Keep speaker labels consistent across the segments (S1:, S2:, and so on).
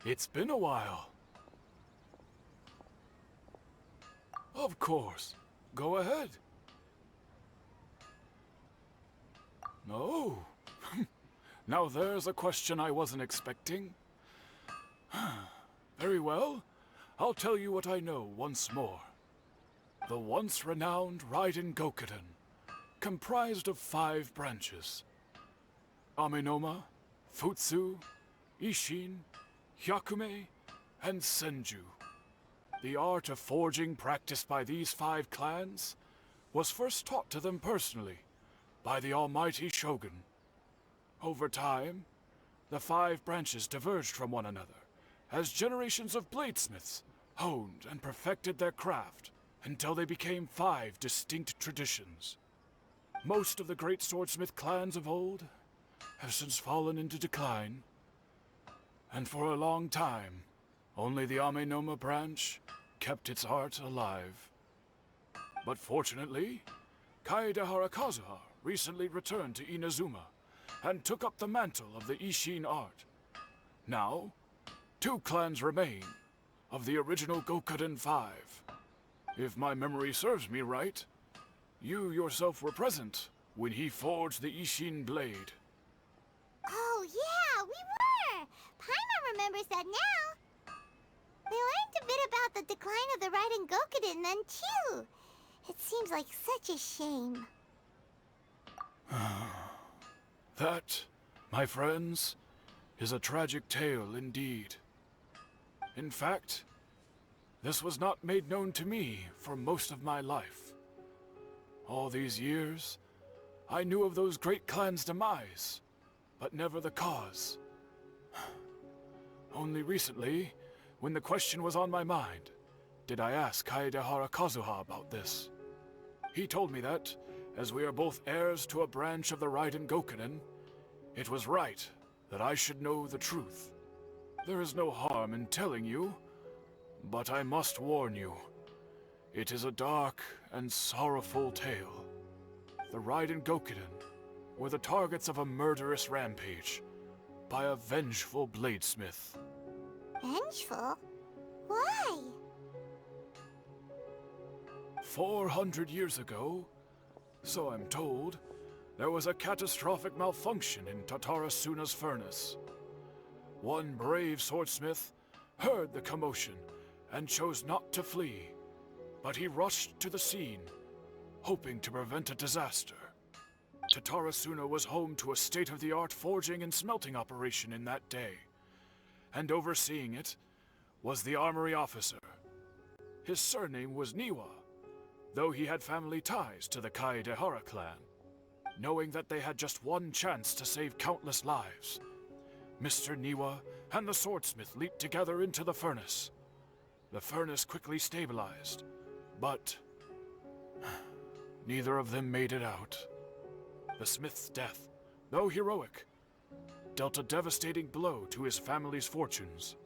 S1: It's been a while. Of course. Go ahead. No. Now there's a question I wasn't expecting. Very well. I'll tell you what I know once more. The once renowned Raiden Gokuden, comprised of 5 branches. Amenoma, Futsu, Ishin, Hyakume, and Senju. The art of forging practiced by these 5 clans was first taught to them personally by the almighty Shogun. Over time, the 5 branches diverged from one another as generations of bladesmiths honed and perfected their craft until they became 5 distinct traditions. Most of the great swordsmith clans of old have since fallen into decline, and for a long time, only the Amenoma branch kept its art alive. But fortunately, Kaedehara Kazuha recently returned to Inazuma and took up the mantle of the Ishin art. Now, 2 clans remain of the original Gokuden 5. If my memory serves me right, you yourself were present when he forged the Ishin blade.
S2: Oh yeah, we were! Paimon remembers that now. We learned a bit about the decline of the Raiden Gokuden then too. It seems like such a shame.
S1: That, my friends, is a tragic tale indeed. In fact, this was not made known to me for most of my life. All these years, I knew of those great clans' demise, but never the cause. Only recently, when the question was on my mind, did I ask Kaedehara Kazuha about this. He told me that, as we are both heirs to a branch of the Raiden Gokuden, it was right that I should know the truth. There is no harm in telling you, but I must warn you. It is a dark and sorrowful tale. The Raiden Gokuden were the targets of a murderous rampage by a vengeful bladesmith.
S2: Vengeful? Why?
S1: 400 years ago, so I'm told, there was a catastrophic malfunction in Tatarasuna's furnace. One brave swordsmith heard the commotion and chose not to flee, but he rushed to the scene, hoping to prevent a disaster. Tatarasuna was home to a state-of-the-art forging and smelting operation in that day, and overseeing it was the armory officer. His surname was Niwa, though he had family ties to the Kaedehara clan. Knowing that they had just one chance to save countless lives, Mr. Niwa and the swordsmith leaped together into the furnace. The furnace quickly stabilized, but neither of them made it out. The smith's death, though heroic, dealt a devastating blow to his family's fortunes.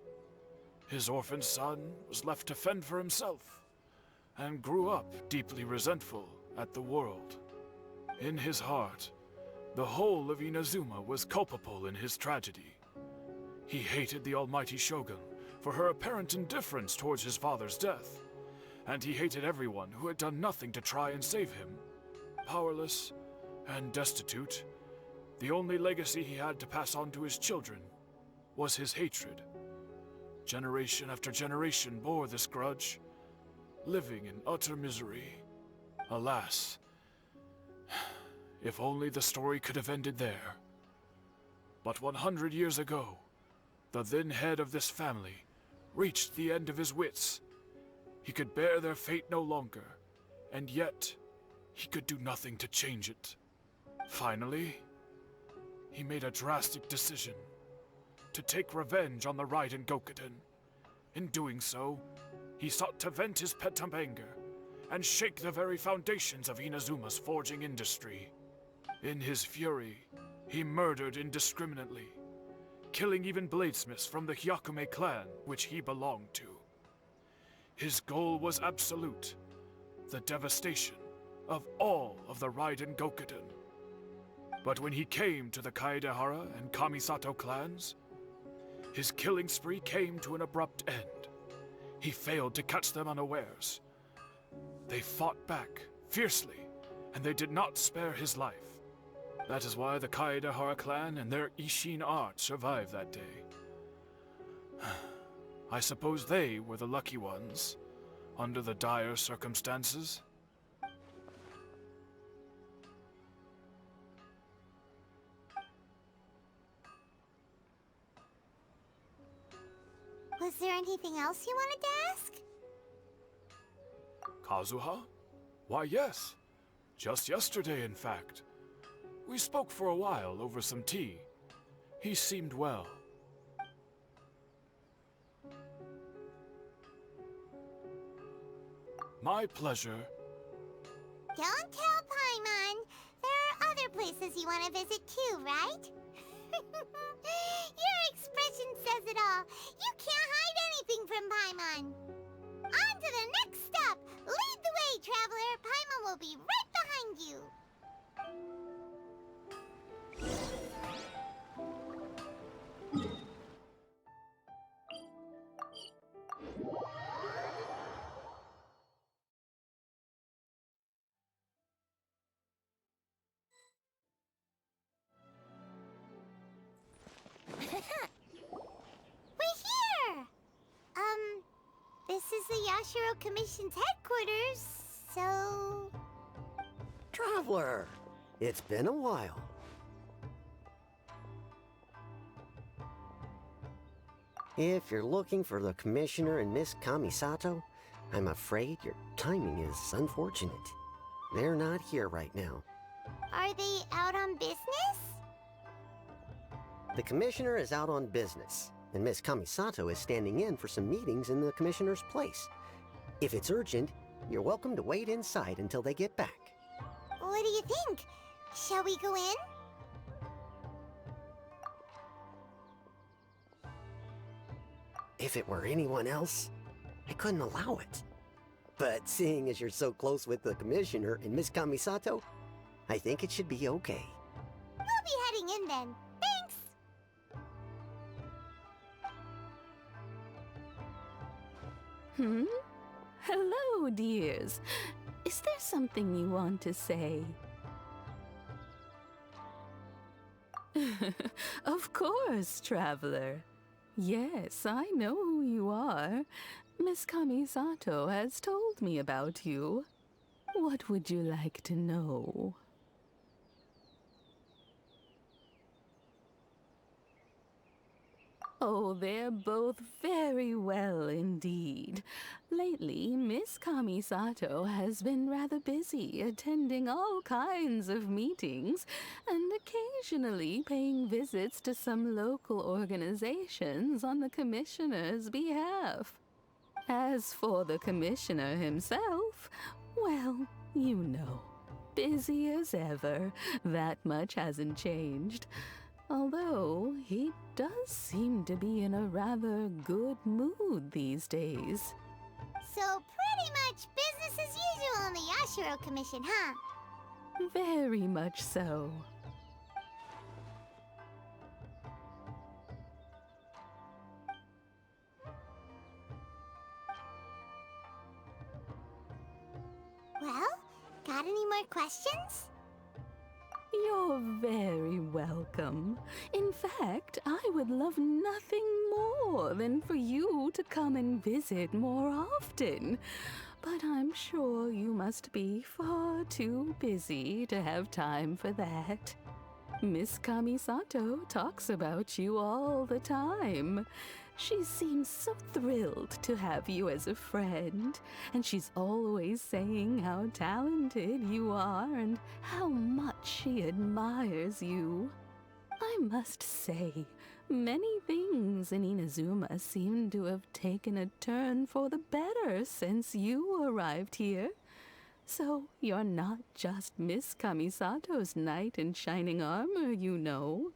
S1: His orphan son was left to fend for himself, and grew up deeply resentful at the world. In his heart, the whole of Inazuma was culpable in his tragedy. He hated the almighty Shogun for her apparent indifference towards his father's death, and he hated everyone who had done nothing to try and save him. Powerless and destitute, the only legacy he had to pass on to his children was his hatred. Generation after generation bore this grudge, living in utter misery. Alas, if only the story could have ended there. But 100 years ago, the then head of this family reached the end of his wits. He could bear their fate no longer, and yet he could do nothing to change it. Finally, he made a drastic decision to take revenge on the Raiden Gokuden. In doing so, he sought to vent his pent-up anger and shake the very foundations of Inazuma's forging industry. In his fury, he murdered indiscriminately, killing even bladesmiths from the Hyakume clan which he belonged to. His goal was absolute, the devastation of all of the Raiden Gokuden. But when he came to the Kaedehara and Kamisato clans, his killing spree came to an abrupt end. He failed to catch them unawares. They fought back fiercely, and they did not spare his life. That is why the Kaedahara clan and their Ishin art survived that day. I suppose they were the lucky ones, under the dire circumstances.
S2: Was there anything else you wanted to ask?
S1: Kazuha? Why, yes. Just yesterday, in fact. We spoke for a while over some tea. He seemed well. My pleasure.
S2: Don't tell Paimon. There are other places you want to visit too, right? Your expression says it all. You can't hide anything from Paimon. On to the next stop. Lead the way, traveler. Paimon will be right behind you. We're here! This is the Yashiro Commission's headquarters, so...
S3: Traveler, it's been a while. If you're looking for the Commissioner and Miss Kamisato, I'm afraid your timing is unfortunate. They're not here right now.
S2: Are they out on business?
S3: The Commissioner is out on business, and Miss Kamisato is standing in for some meetings in the Commissioner's place. If it's urgent, you're welcome to wait inside until they get back.
S2: What do you think? Shall we go in?
S3: If it were anyone else, I couldn't allow it. But seeing as you're so close with the Commissioner and Miss Kamisato, I think it should be okay.
S2: We'll be heading in then. Thanks!
S4: Hello, dears. Is there something you want to say? Of course, traveler. Yes, I know who you are. Miss Kamisato has told me about you. What would you like to know? Oh, they're both very well indeed. Lately, Miss Kamisato has been rather busy attending all kinds of meetings and occasionally paying visits to some local organizations on the Commissioner's behalf. As for the Commissioner himself, well, you know, busy as ever. That much hasn't changed. Although, he does seem to be in a rather good mood these days.
S2: So pretty much business as usual on the Yashiro Commission, huh?
S4: Very much so.
S2: Well, got any more questions?
S4: You're very welcome. In fact, I would love nothing more than for you to come and visit more often. But I'm sure you must be far too busy to have time for that. Miss Kamisato talks about you all the time. She seems so thrilled to have you as a friend, and she's always saying how talented you are and how much she admires you. I must say, many things in Inazuma seem to have taken a turn for the better since you arrived here. So you're not just Miss Kamisato's knight in shining armor, you know.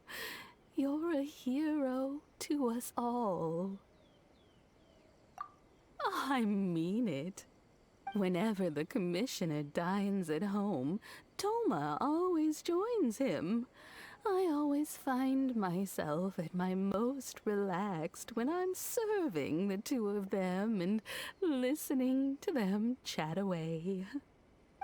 S4: You're a hero to us all. I mean it. Whenever the Commissioner dines at home, Toma always joins him. I always find myself at my most relaxed when I'm serving the two of them and listening to them chat away.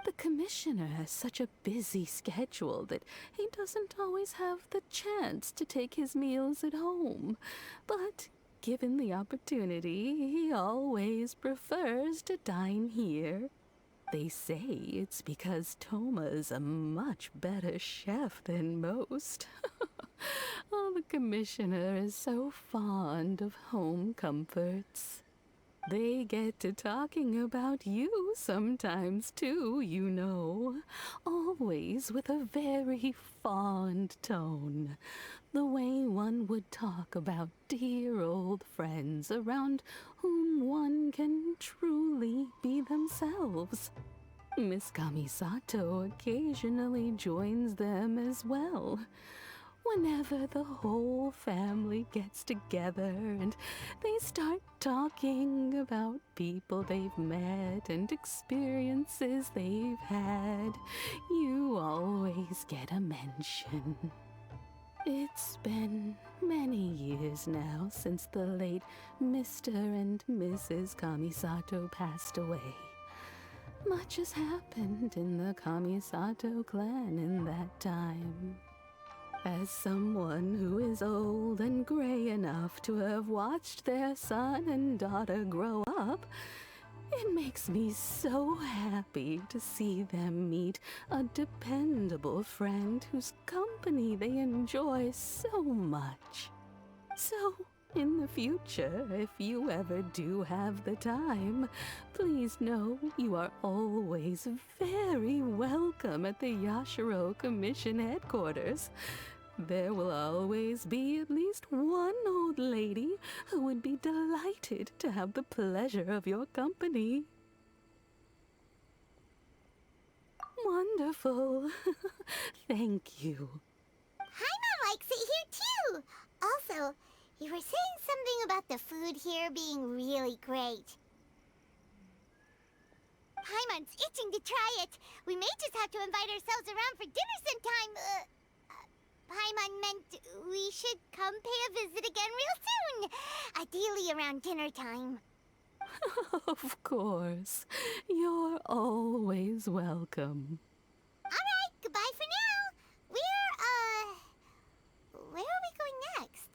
S4: The commissioner has such a busy schedule that he doesn't always have the chance to take his meals at home. But given the opportunity, he always prefers to dine here. They say it's because Toma's a much better chef than most. Oh, the commissioner is so fond of home comforts. They get to talking about you sometimes too, you know. Always with a very fond tone. The way one would talk about dear old friends around whom one can truly be themselves. Miss Kamisato occasionally joins them as well. Whenever the whole family gets together and they start talking about people they've met and experiences they've had, you always get a mention. It's been many years now since the late Mr. and Mrs. Kamisato passed away. Much has happened in the Kamisato clan in that time. As someone who is old and gray enough to have watched their son and daughter grow up, it makes me so happy to see them meet a dependable friend whose company they enjoy so much. So, in the future, if you ever do have the time, please know you are always very welcome at the Yashiro Commission headquarters. There will always be at least one old lady who would be delighted to have the pleasure of your company. Wonderful. Thank you.
S2: Paimon likes it here too. Also, you were saying something about the food here being really great. Paimon's itching to try it. We may just have to invite ourselves around for dinner sometime. Paimon meant we should come pay a visit again real soon. Ideally around dinner time.
S4: Of course. You're always welcome.
S2: Alright, goodbye for now. Where are we going next?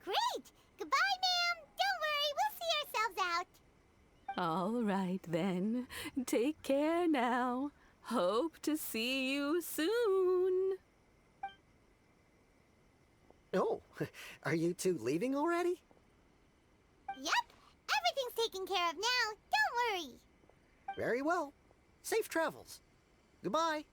S2: Great! Goodbye, ma'am! Don't worry, we'll see ourselves out.
S4: All right, then. Take care now. Hope to see you soon.
S3: Oh, are you two leaving already?
S2: Yep, everything's taken care of now. Don't worry.
S3: Very well. Safe travels. Goodbye.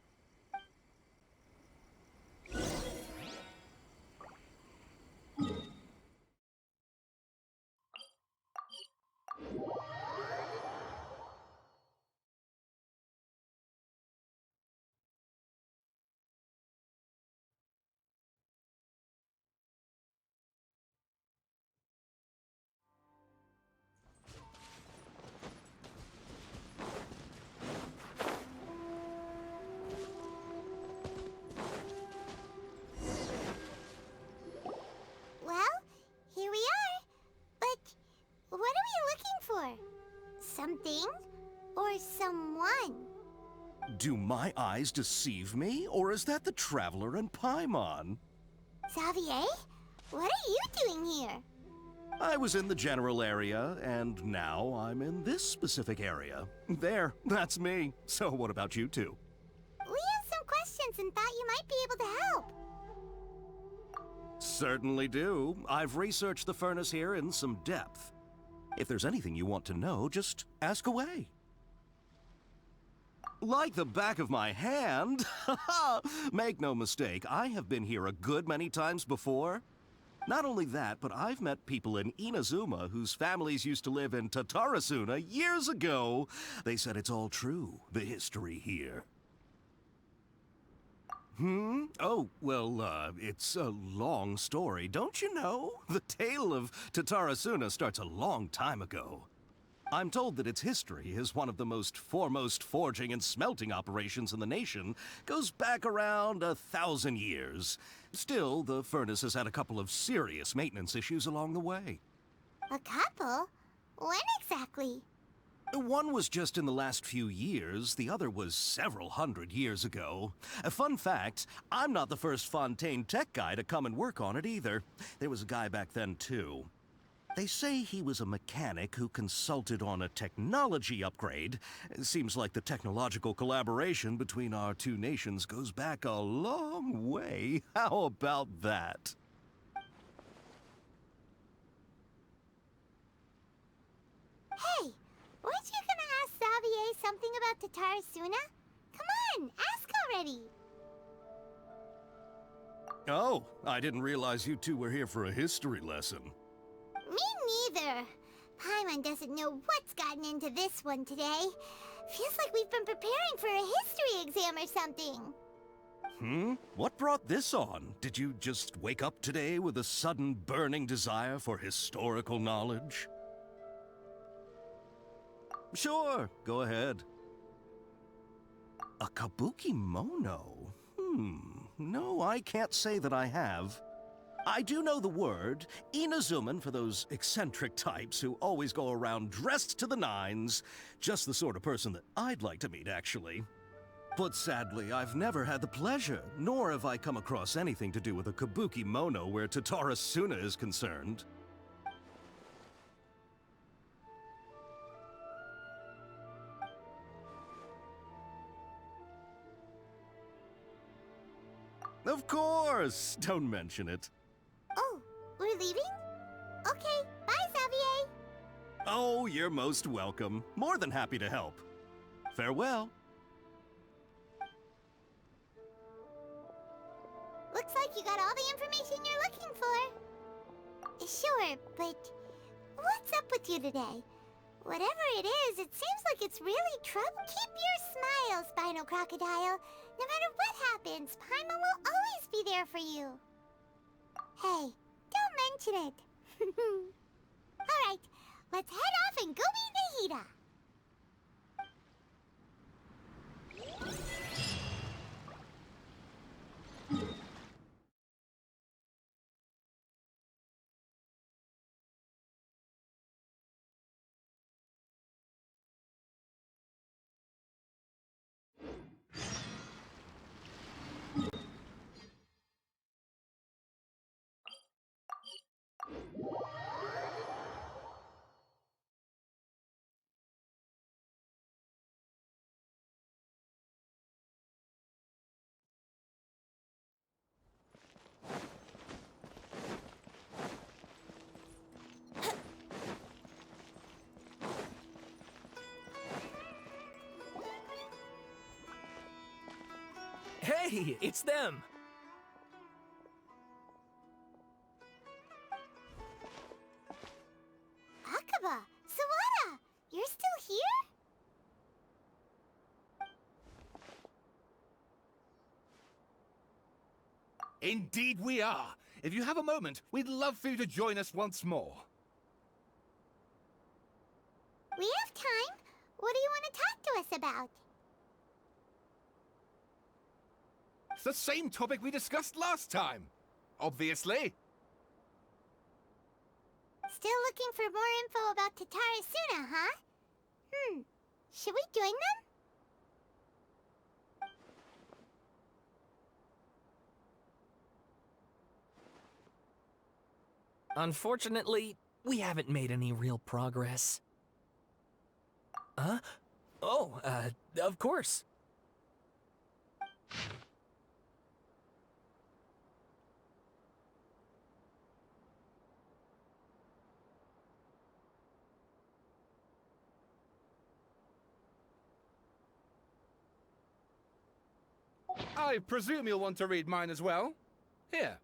S2: Well, here we are. But what are we looking for? Something or someone?
S5: Do my eyes deceive me, or is that the Traveler and Paimon?
S2: Xavier, what are you doing here?
S5: I was in the general area, and now I'm in this specific area. There, that's me. So what about you two?
S2: We have some questions and thought you might be able to help.
S5: Certainly do. I've researched the furnace here in some depth. If there's anything you want to know, just ask away. Like the back of my hand. Make no mistake, I have been here a good many times before. Not only that, but I've met people in Inazuma whose families used to live in Tatarasuna years ago. They said it's all true, the history here. Oh, well, it's a long story, don't you know? The tale of Tatarasuna starts a long time ago. I'm told that its history as one of the most foremost forging and smelting operations in the nation goes back around 1,000 years. Still, the furnace has had a couple of serious maintenance issues along the way.
S2: A couple? When exactly?
S5: One was just in the last few years, the other was several hundred years ago. A fun fact, I'm not the first Fontaine tech guy to come and work on it either. There was a guy back then too. They say he was a mechanic who consulted on a technology upgrade. It seems like the technological collaboration between our two nations goes back a long way. How about that?
S2: Hey, weren't you gonna ask Xavier something about Tatarasuna? Come on, ask already!
S5: Oh, I didn't realize you two were here for a history lesson.
S2: Me neither. Paimon doesn't know what's gotten into this one today. Feels like we've been preparing for a history exam or something.
S5: What brought this on? Did you just wake up today with a sudden burning desire for historical knowledge? Sure, go ahead. A kabuki mono? No, I can't say that I have. I do know the word, Inazuman for those eccentric types who always go around dressed to the nines. Just the sort of person that I'd like to meet, actually. But sadly, I've never had the pleasure, nor have I come across anything to do with a kabuki mono where Tatarasuna is concerned. Of course! Don't mention it.
S2: Oh, we're leaving? Okay, bye, Xavier!
S5: Oh, you're most welcome. More than happy to help. Farewell.
S2: Looks like you got all the information you're looking for. Sure, but what's up with you today? Whatever it is, it seems like it's really trouble. Keep your smile, Spinal Crocodile. No matter what happens, Paimon will always be there for you. Hey, don't mention it. Alright, let's head off and go meet Nahida.
S6: Hey, it's them!
S2: Akaba, Sawada, you're still here?
S7: Indeed we are. If you have a moment, we'd love for you to join us once more.
S2: We have time. What do you want to talk to us about?
S7: It's the same topic we discussed last time. Obviously.
S2: Still looking for more info about Tatarasuna, huh? Should we join them?
S6: Unfortunately, we haven't made any real progress. Huh? Oh, of course.
S7: I presume you'll want to read mine as well. Here.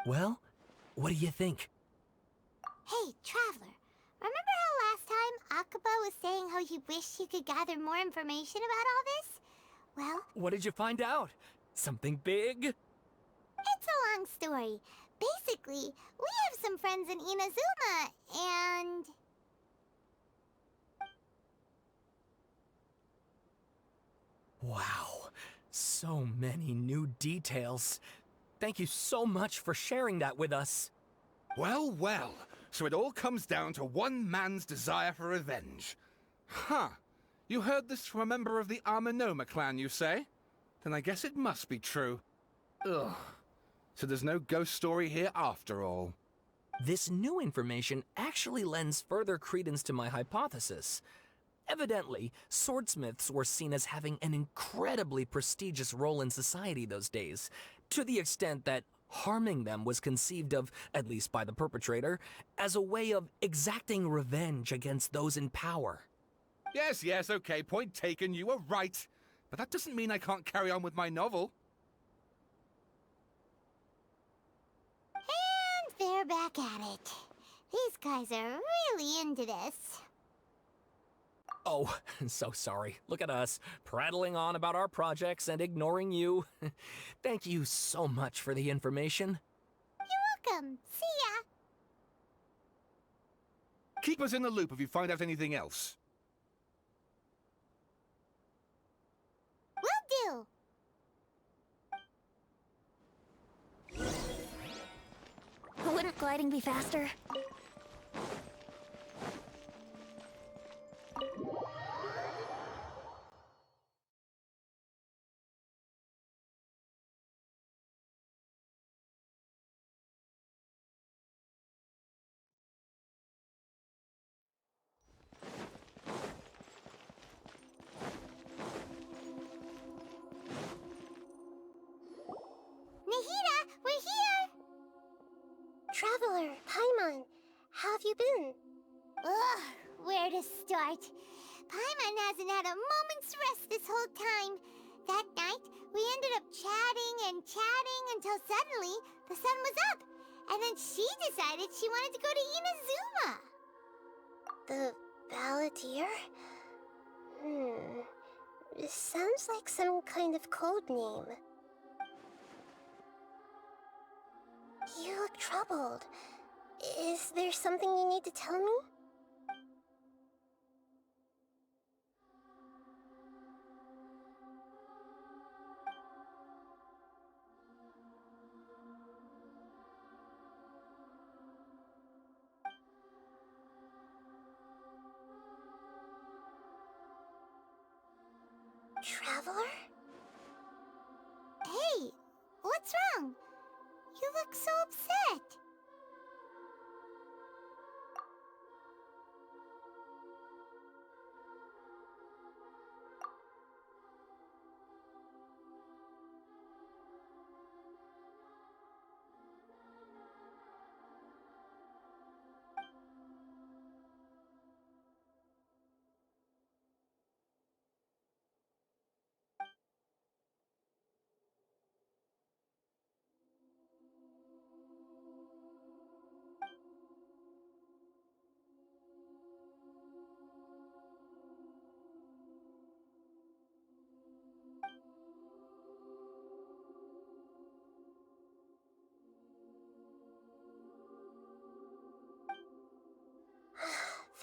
S6: Well, what do you think?
S2: Hey, Traveler. Remember how last time Akaba was saying how he wished he could gather more information about all this? Well,
S6: What did you find out? Something big?
S2: it's a long story. Basically, we have some friends in Inazuma, and...
S6: Wow, so many new details. Thank you so much for sharing that with us.
S7: Well, well. So it all comes down to one man's desire for revenge. Huh. You heard this from a member of the Amanoma clan, you say? Then I guess it must be true. Ugh. So there's no ghost story here after all.
S6: This new information actually lends further credence to my hypothesis. Evidently, swordsmiths were seen as having an incredibly prestigious role in society those days, to the extent that harming them was conceived of, at least by the perpetrator, as a way of exacting revenge against those in power.
S7: Yes, okay, point taken, you were right. But that doesn't mean I can't carry on with my novel.
S2: And they're back at it. These guys are really into this.
S6: Oh, so sorry. Look at us, prattling on about our projects and ignoring you. Thank you so much for the information.
S2: You're welcome. See ya.
S7: Keep us in the loop if you find out anything else.
S2: Will do.
S8: Wouldn't gliding be faster?
S2: Nahida, we're here!
S8: Traveler, Paimon, how have you been?
S2: Ugh, where to start? Paimon hasn't had a moment's rest this whole time. That night, we ended up chatting and chatting until suddenly the sun was up. And then she decided she wanted to go to Inazuma.
S8: The Balladeer? This sounds like some kind of code name. You look troubled. Is there something you need to tell me? Traveler?
S2: Hey, what's wrong? You look so upset.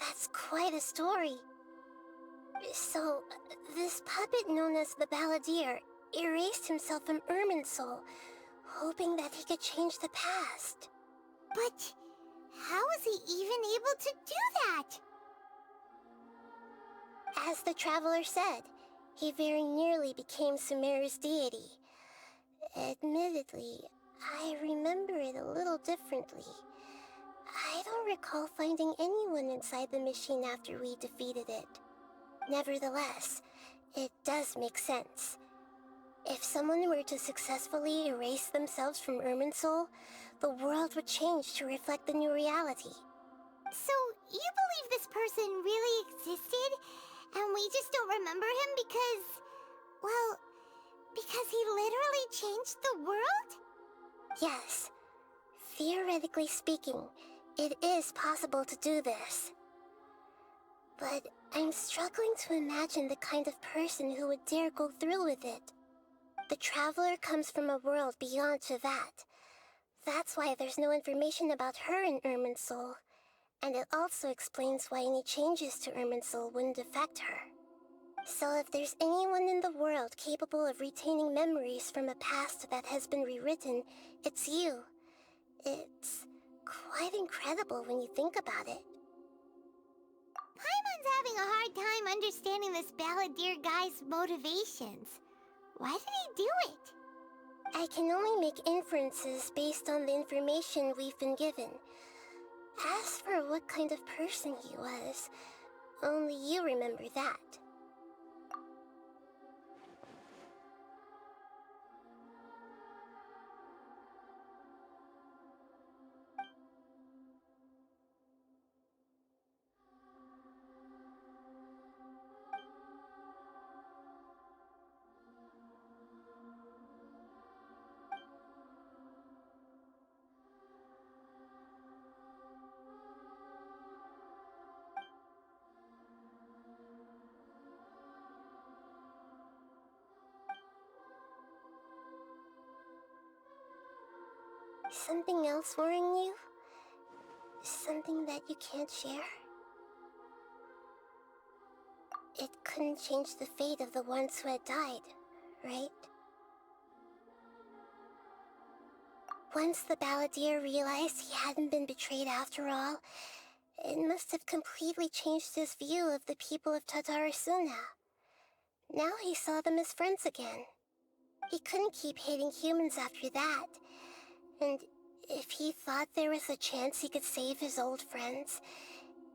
S8: That's quite a story. So, this puppet known as the Balladeer erased himself from Irminsul, hoping that he could change the past.
S2: But how was he even able to do that?
S8: As the Traveler said, he very nearly became Sumeru's deity. Admittedly, I remember it a little differently. I don't recall finding anyone inside the machine after we defeated it. Nevertheless, it does make sense. If someone were to successfully erase themselves from Irminsul, the world would change to reflect the new reality.
S2: So, you believe this person really existed, and we just don't remember him because... well, because he literally changed the world?
S8: Yes. Theoretically speaking, it is possible to do this. But I'm struggling to imagine the kind of person who would dare go through with it. The Traveler comes from a world beyond Tevat. That's why there's no information about her in Irminsul. And it also explains why any changes to Irminsul wouldn't affect her. So if there's anyone in the world capable of retaining memories from a past that has been rewritten, it's you. It's quite incredible when you think about it.
S2: Paimon's having a hard time understanding this balladeer guy's motivations. Why did he do it?
S8: I can only make inferences based on the information we've been given. As for what kind of person he was, only you remember that. Something else worrying you? Something that you can't share? It couldn't change the fate of the ones who had died, right? Once the balladeer realized he hadn't been betrayed after all, it must have completely changed his view of the people of Tatarasuna. Now he saw them as friends again. He couldn't keep hating humans after that. And if he thought there was a chance he could save his old friends,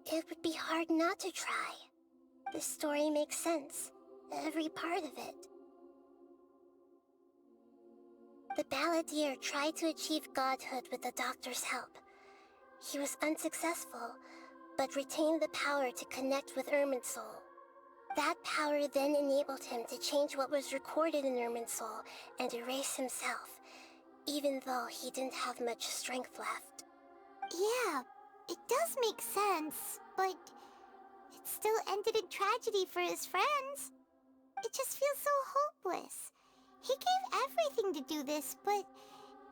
S8: it would be hard not to try. The story makes sense, every part of it. The balladeer tried to achieve godhood with the doctor's help. He was unsuccessful, but retained the power to connect with Irminsul. That power then enabled him to change what was recorded in Irminsul and erase himself, even though he didn't have much strength left.
S2: Yeah, it does make sense, but it still ended in tragedy for his friends. It just feels so hopeless. He gave everything to do this, but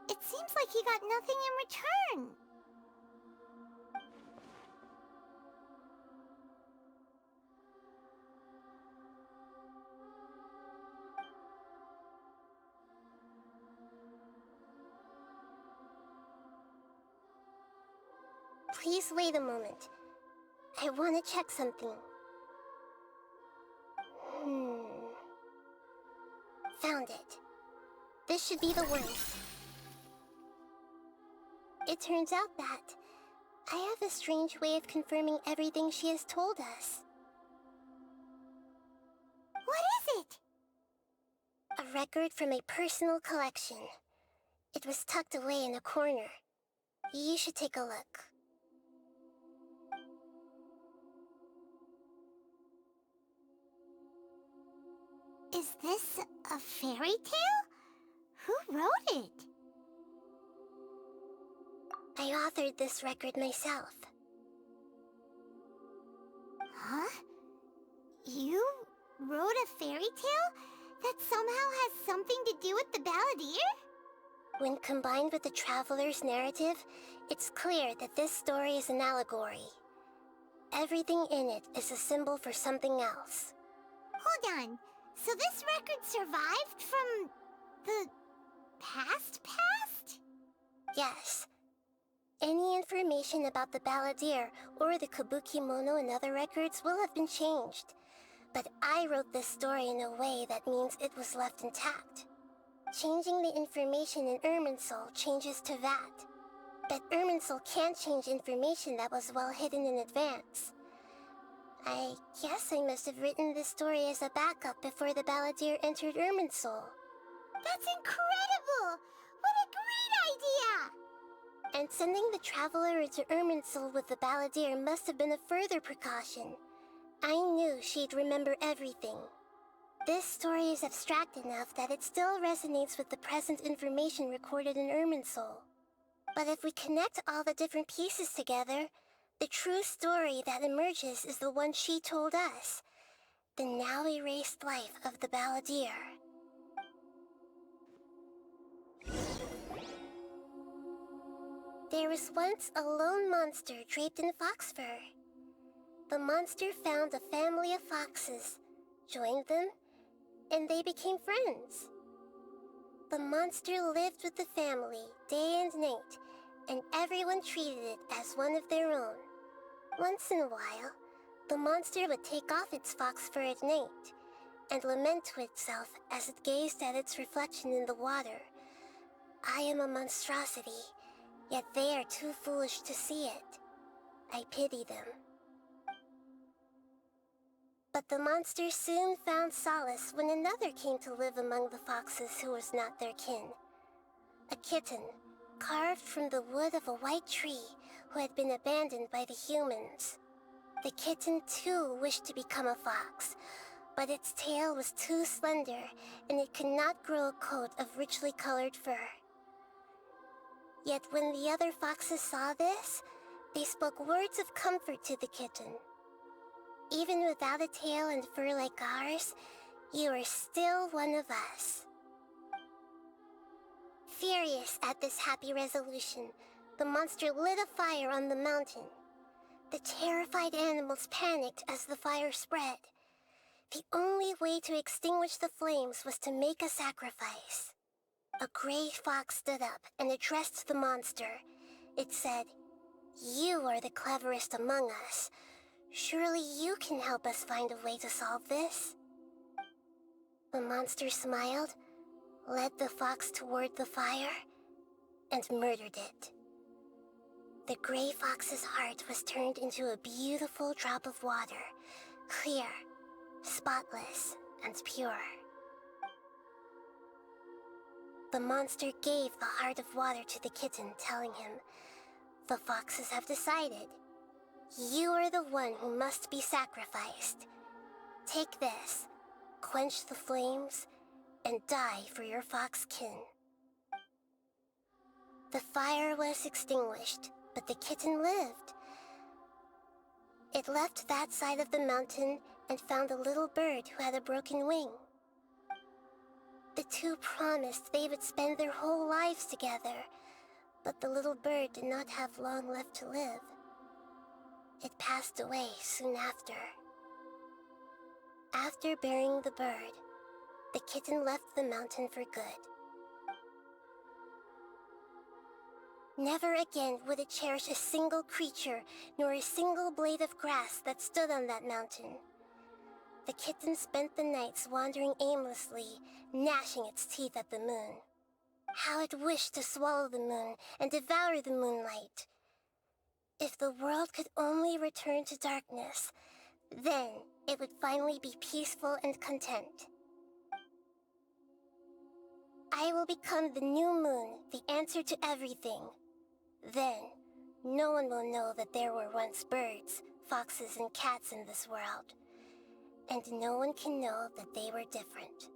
S2: it seems like he got nothing in return.
S8: Please wait a moment. I want to check something. Found it. This should be the one. It turns out that I have a strange way of confirming everything she has told us.
S2: What is it?
S8: A record from a personal collection. It was tucked away in a corner. You should take a look.
S2: Is this a fairy tale? Who wrote it?
S8: I authored this record myself.
S2: Huh? You wrote a fairy tale that somehow has something to do with the balladeer?
S8: When combined with the Traveler's narrative, it's clear that this story is an allegory. Everything in it is a symbol for something else.
S2: Hold on. So this record survived from the past?
S8: Yes. Any information about the balladeer or the kabuki mono and other records will have been changed. But I wrote this story in a way that means it was left intact. Changing the information in Irminsul changes to that. But Irminsul can't change information that was well hidden in advance. I guess I must have written this story as a backup before the balladeer entered Irminsul.
S2: That's incredible! What a great idea!
S8: And sending the Traveler into Irminsul with the balladeer must have been a further precaution. I knew she'd remember everything. This story is abstract enough that it still resonates with the present information recorded in Irminsul. But if we connect all the different pieces together, the true story that emerges is the one she told us. The now erased life of the balladeer. There was once a lone monster draped in fox fur. The monster found a family of foxes, joined them, and they became friends. The monster lived with the family day and night, and everyone treated it as one of their own. Once in a while, the monster would take off its fox fur at night and lament to itself as it gazed at its reflection in the water. I am a monstrosity, yet they are too foolish to see it. I pity them. But the monster soon found solace when another came to live among the foxes who was not their kin. A kitten, carved from the wood of a white tree who had been abandoned by the humans. The kitten too wished to become a fox, but its tail was too slender and it could not grow a coat of richly colored fur. Yet when the other foxes saw this, they spoke words of comfort to the kitten. Even without a tail and fur like ours, you are still one of us. Furious at this happy resolution, the monster lit a fire on the mountain. The terrified animals panicked as the fire spread. The only way to extinguish the flames was to make a sacrifice. A gray fox stood up and addressed the monster. It said, "You are the cleverest among us. Surely you can help us find a way to solve this." The monster smiled, led the fox toward the fire, and murdered it. The gray fox's heart was turned into a beautiful drop of water, clear, spotless, and pure. The monster gave the heart of water to the kitten, telling him, "The foxes have decided. You are the one who must be sacrificed. Take this, quench the flames, and die for your fox kin." The fire was extinguished, but the kitten lived. It left that side of the mountain and found a little bird who had a broken wing. The two promised they would spend their whole lives together, but the little bird did not have long left to live. It passed away soon after. After burying the bird, the kitten left the mountain for good. Never again would it cherish a single creature, nor a single blade of grass that stood on that mountain. The kitten spent the nights wandering aimlessly, gnashing its teeth at the moon. How it wished to swallow the moon and devour the moonlight. If the world could only return to darkness, then it would finally be peaceful and content. I will become the new moon, the answer to everything. Then, no one will know that there were once birds, foxes, and cats in this world. And no one can know that they were different.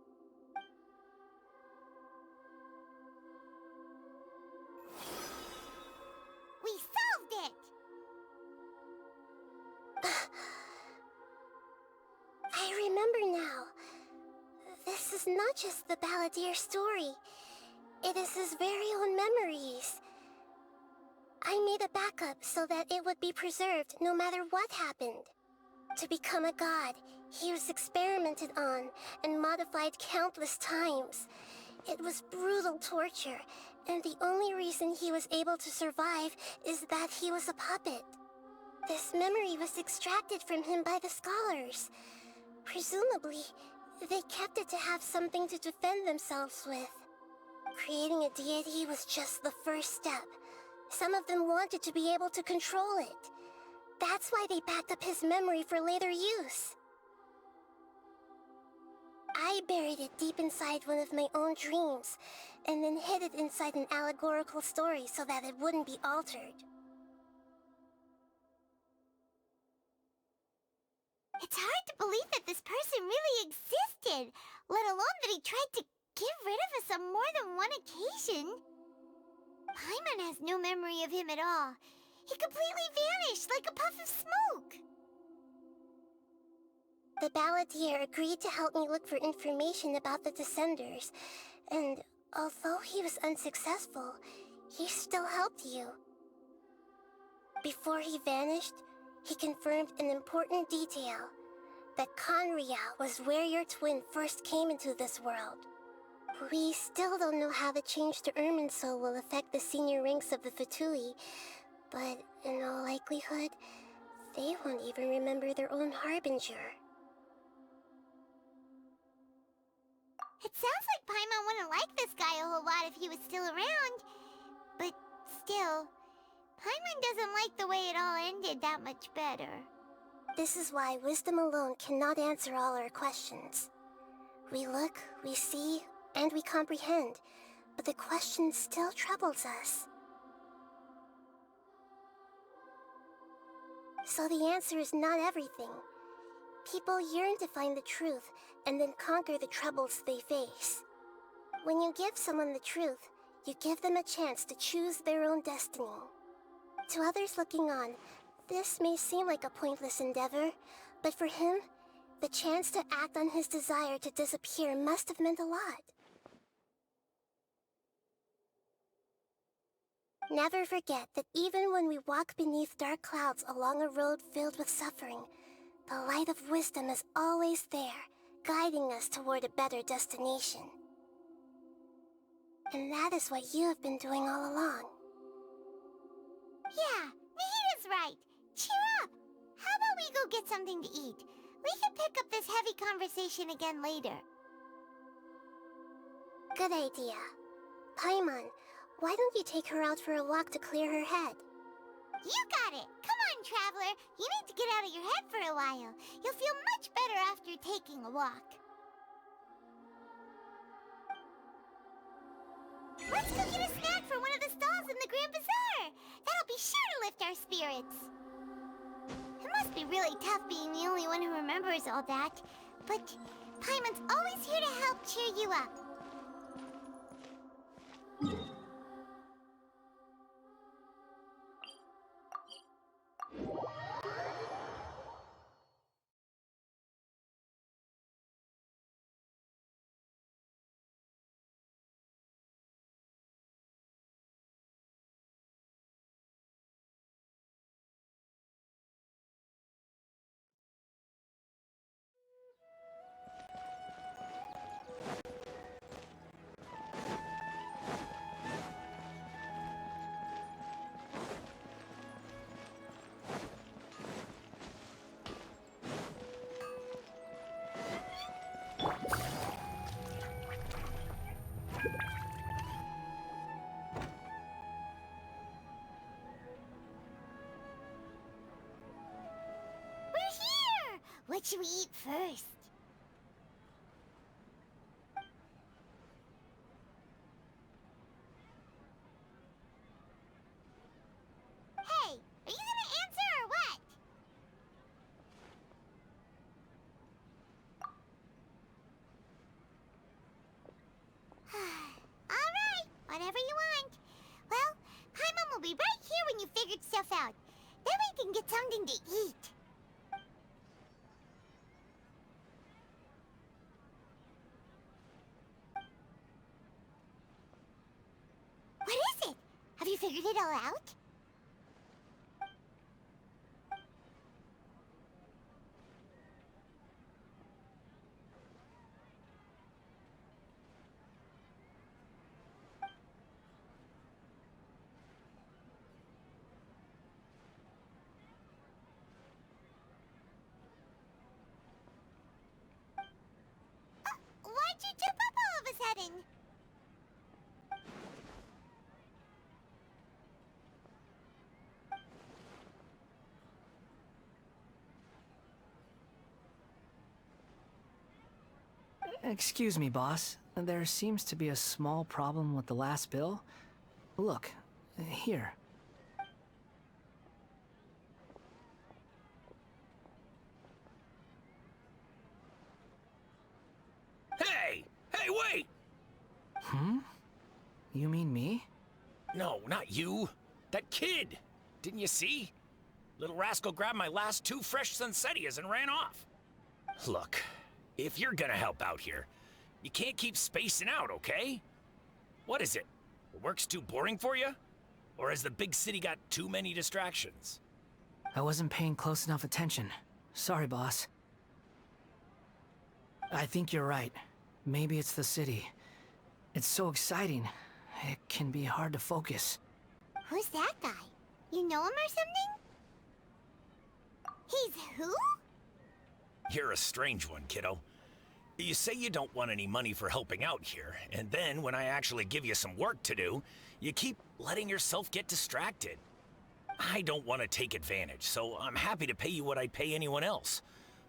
S2: We solved it!
S8: I remember now. This is not just the balladeer story. It is his very own memories. I made a backup so that it would be preserved no matter what happened. To become a god, he was experimented on and modified countless times. It was brutal torture, and the only reason he was able to survive is that he was a puppet. This memory was extracted from him by the scholars. Presumably, they kept it to have something to defend themselves with. Creating a deity was just the first step. Some of them wanted to be able to control it. That's why they backed up his memory for later use. I buried it deep inside one of my own dreams, and then hid it inside an allegorical story so that it wouldn't be altered.
S2: It's hard to believe that this person really existed, let alone that he tried to get rid of us on more than one occasion. Paimon has no memory of him at all. He completely vanished like a puff of smoke.
S8: The balladeer agreed to help me look for information about the Descenders, and although he was unsuccessful, he still helped you. Before he vanished, he confirmed an important detail, that Conria was where your twin first came into this world. We still don't know how the change to Irminsul will affect the senior ranks of the Fatui, but in all likelihood, they won't even remember their own Harbinger.
S2: It sounds like Paimon wouldn't like this guy a whole lot if he was still around. But still, Paimon doesn't like the way it all ended that much better.
S8: This is why wisdom alone cannot answer all our questions. We look, we see, and we comprehend, but the question still troubles us. So the answer is not everything. People yearn to find the truth and then conquer the troubles they face. When you give someone the truth, you give them a chance to choose their own destiny. To others looking on, this may seem like a pointless endeavor, but for him, the chance to act on his desire to disappear must have meant a lot. Never forget that even when we walk beneath dark clouds along a road filled with suffering, the light of wisdom is always there, guiding us toward a better destination. And that is what you have been doing all along.
S2: Yeah, Nahita's right. Cheer up! How about we go get something to eat? We can pick up this heavy conversation again later.
S8: Good idea. Paimon, why don't you take her out for a walk to clear her head?
S2: You got it! Come on, Traveler! You need to get out of your head for a while. You'll feel much better after taking a walk. Let's go get a snack from one of the stalls in the Grand Bazaar! That'll be sure to lift our spirits. It must be really tough being the only one who remembers all that, but Paimon's always here to help cheer you up. What should we eat first? Hey, are you gonna answer or what? Alright, whatever you want. Well, Paimon will be right here when you figured stuff out. Then we can get something to eat. What is it? Have you figured it all out? Why'd you jump up all of a sudden?
S9: Excuse me, boss. There seems to be a small problem with the last bill. Look, here.
S6: Hey! Hey, wait!
S9: Hmm? You mean me?
S10: No, not you. That kid. Didn't you see? Little rascal grabbed my last 2 fresh Sunsettias and ran off. Look, if you're gonna help out here, you can't keep spacing out, okay? What is it? The work's too boring for you? Or has the big city got too many distractions?
S9: I wasn't paying close enough attention. Sorry, boss. I think you're right. Maybe it's the city. It's so exciting. It can be hard to focus.
S2: Who's that guy? You know him or something? He's who?
S10: You're a strange one, kiddo. You say you don't want any money for helping out here, and then when I actually give you some work to do, you keep letting yourself get distracted. I don't want to take advantage, so I'm happy to pay you what I'd pay anyone else.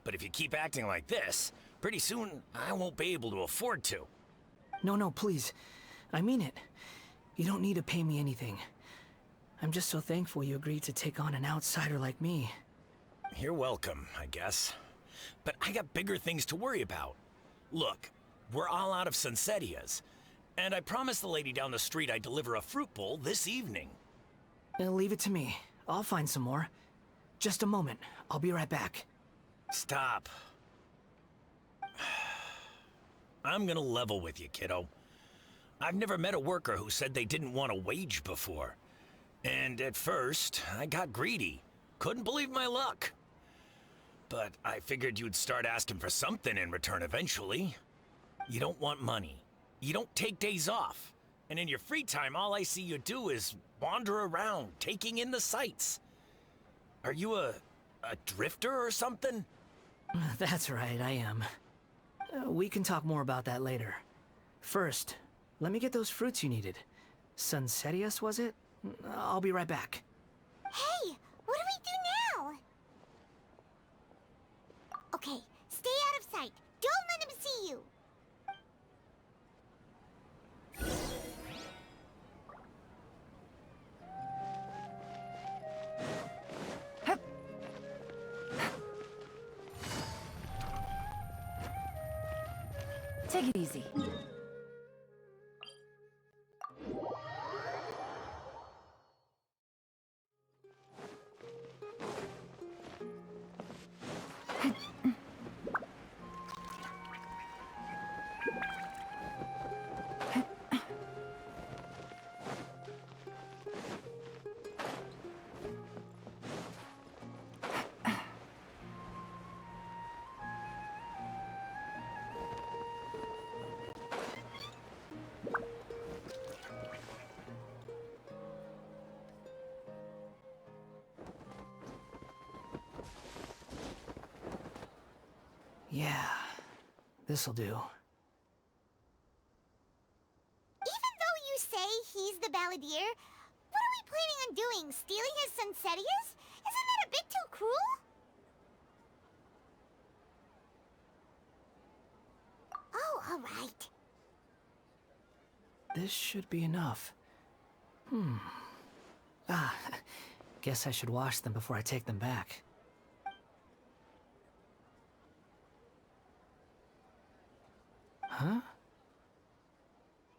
S10: But if you keep acting like this, pretty soon I won't be able to afford to.
S9: No, please. I mean it. You don't need to pay me anything. I'm just so thankful you agreed to take on an outsider like me.
S10: You're welcome, I guess. But I got bigger things to worry about. Look, we're all out of Sunsettias, and I promised the lady down the street I'd deliver a fruit bowl this evening.
S9: Leave it to me. I'll find some more. Just a moment. I'll be right back.
S10: Stop. I'm gonna level with you, kiddo. I've never met a worker who said they didn't want a wage before. And at first, I got greedy. Couldn't believe my luck. But I figured you'd start asking for something in return eventually. You don't want money. You don't take days off. And in your free time, all I see you do is wander around, taking in the sights. Are you a drifter or something?
S9: That's right, I am. We can talk more about that later. First, let me get those fruits you needed. Sunsettias, was it? I'll be right back.
S2: Hey, what do we do now? Okay, stay out of sight. Don't let him see you.
S11: Take it easy.
S9: Yeah, this'll do.
S2: Even though you say he's the balladeer, what are we planning on doing? Stealing his Sunsettias? Isn't that a bit too cruel? Oh, all right.
S9: This should be enough. Guess I should wash them before I take them back. Huh?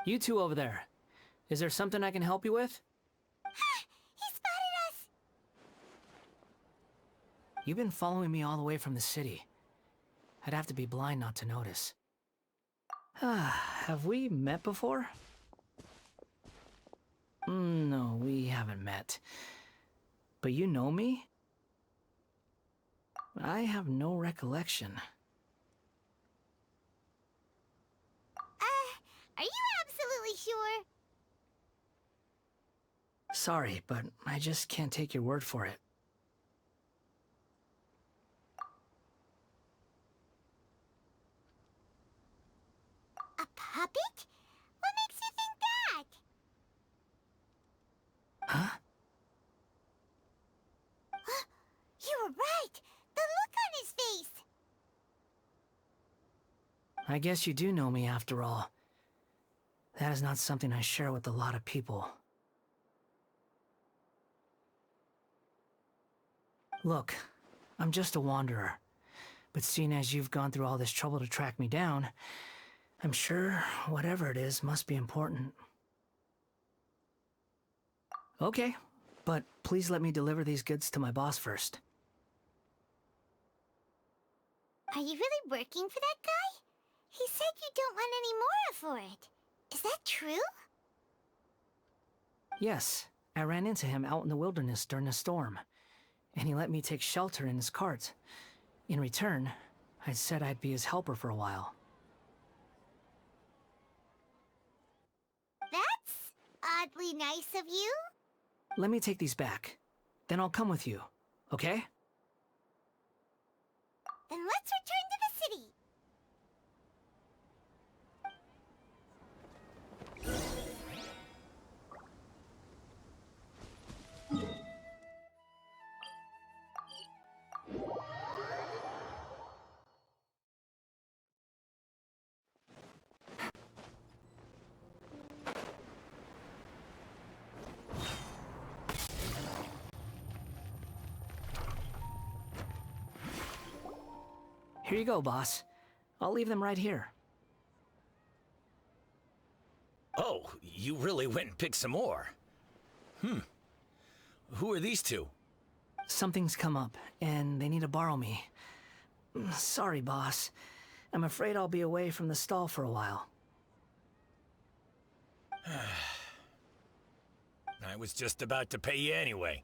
S9: You two over there. Is there something I can help you with?
S2: He spotted us!
S9: You've been following me all the way from the city. I'd have to be blind not to notice. Have we met before? No, we haven't met. But you know me? I have no recollection.
S2: Are you absolutely sure?
S9: Sorry, but I just can't take your word for it.
S2: A puppet? What makes you think that?
S9: Huh?
S2: You were right! The look on his face!
S9: I guess you do know me after all. That is not something I share with a lot of people. Look, I'm just a wanderer. But seeing as you've gone through all this trouble to track me down, I'm sure whatever it is must be important. Okay, but please let me deliver these goods to my boss first.
S2: Are you really working for that guy? He said you don't want any more for it. Is that true?
S9: Yes, I ran into him out in the wilderness during a storm, and he let me take shelter in his cart. In return, I said I'd be his helper for a while.
S2: That's oddly nice of you.
S9: Let me take these back. Then I'll come with you, okay?
S2: Then let's return to the city.
S9: Here you go, boss. I'll leave them right here.
S10: Oh, you really went and picked some more. Who are these two?
S9: Something's come up, and they need to borrow me. Sorry, boss. I'm afraid I'll be away from the stall for a while.
S10: I was just about to pay you anyway.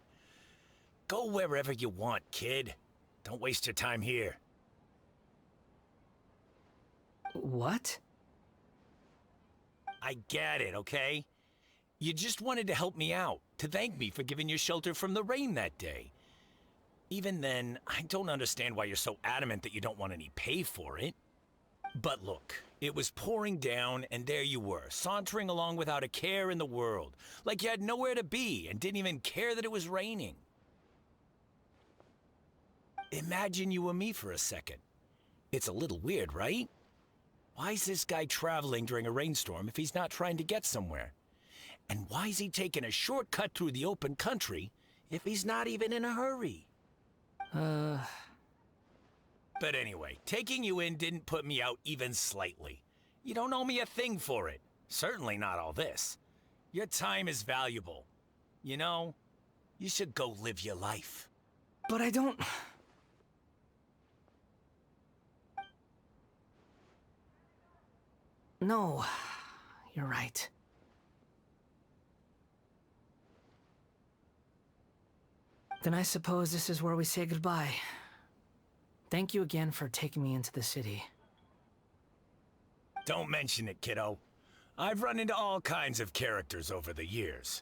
S10: Go wherever you want, kid. Don't waste your time here.
S9: What?
S10: I get it, okay? You just wanted to help me out, to thank me for giving you shelter from the rain that day. Even then, I don't understand why you're so adamant that you don't want any pay for it. But look, it was pouring down, and there you were, sauntering along without a care in the world, like you had nowhere to be and didn't even care that it was raining. Imagine you were me for a second. It's a little weird, right? Why is this guy traveling during a rainstorm if he's not trying to get somewhere? And why is he taking a shortcut through the open country if he's not even in a hurry? But anyway, taking you in didn't put me out even slightly. You don't owe me a thing for it. Certainly not all this. Your time is valuable. You know, you should go live your life.
S9: But I don't... No, you're right. Then I suppose this is where we say goodbye. Thank you again for taking me into the city.
S10: Don't mention it, kiddo. I've run into all kinds of characters over the years.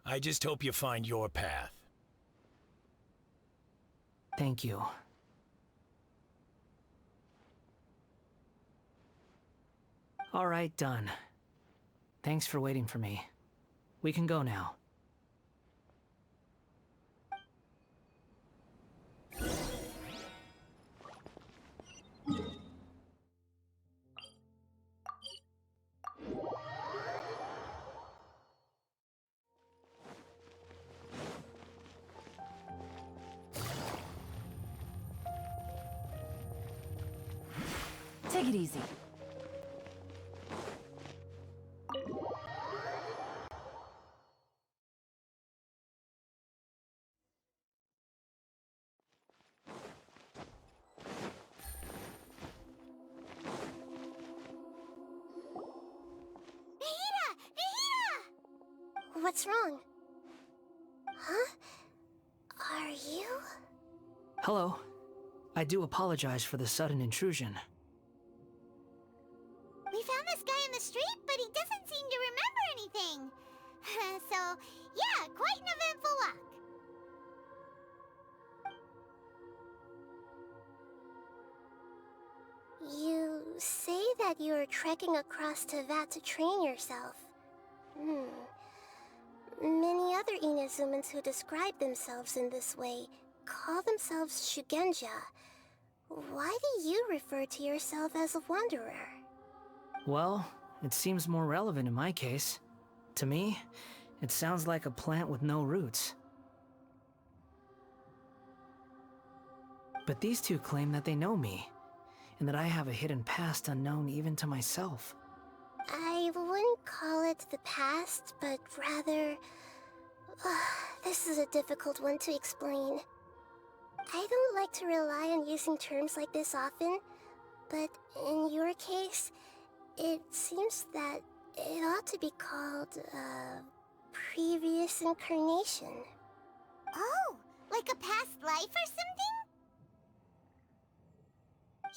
S10: I just hope you find your path.
S9: Thank you. All right, done. Thanks for waiting for me. We can go now.
S11: Take it easy.
S8: What's wrong? Huh? Are you?
S9: Hello. I do apologize for the sudden intrusion.
S2: We found this guy in the street, but he doesn't seem to remember anything. So, yeah, quite an eventful walk.
S8: You say that you are trekking across Teyvat to train yourself. Many other Inazumans who describe themselves in this way call themselves Shugenja. Why do you refer to yourself as a wanderer?
S9: Well, it seems more relevant in my case. To me, it sounds like a plant with no roots. But these two claim that they know me, and that I have a hidden past unknown even to myself.
S8: I wouldn't call it the past, but rather This is a difficult one to explain. I don't like to rely on using terms like this often, but in your case, it seems that it ought to be called, previous incarnation.
S2: Oh, like a past life or something?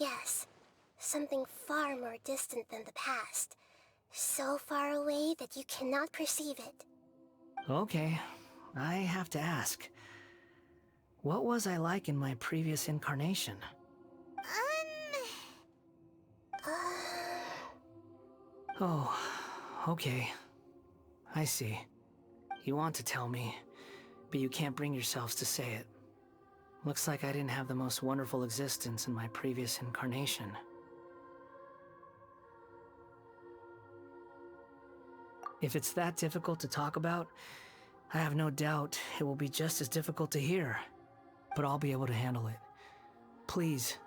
S8: Yes, something far more distant than the past. So far away that you cannot perceive it.
S9: Okay, I have to ask. What was I like in my previous incarnation? Oh, okay. I see. You want to tell me, but you can't bring yourselves to say it. Looks like I didn't have the most wonderful existence in my previous incarnation. If it's that difficult to talk about, I have no doubt it will be just as difficult to hear, but I'll be able to handle it. Please,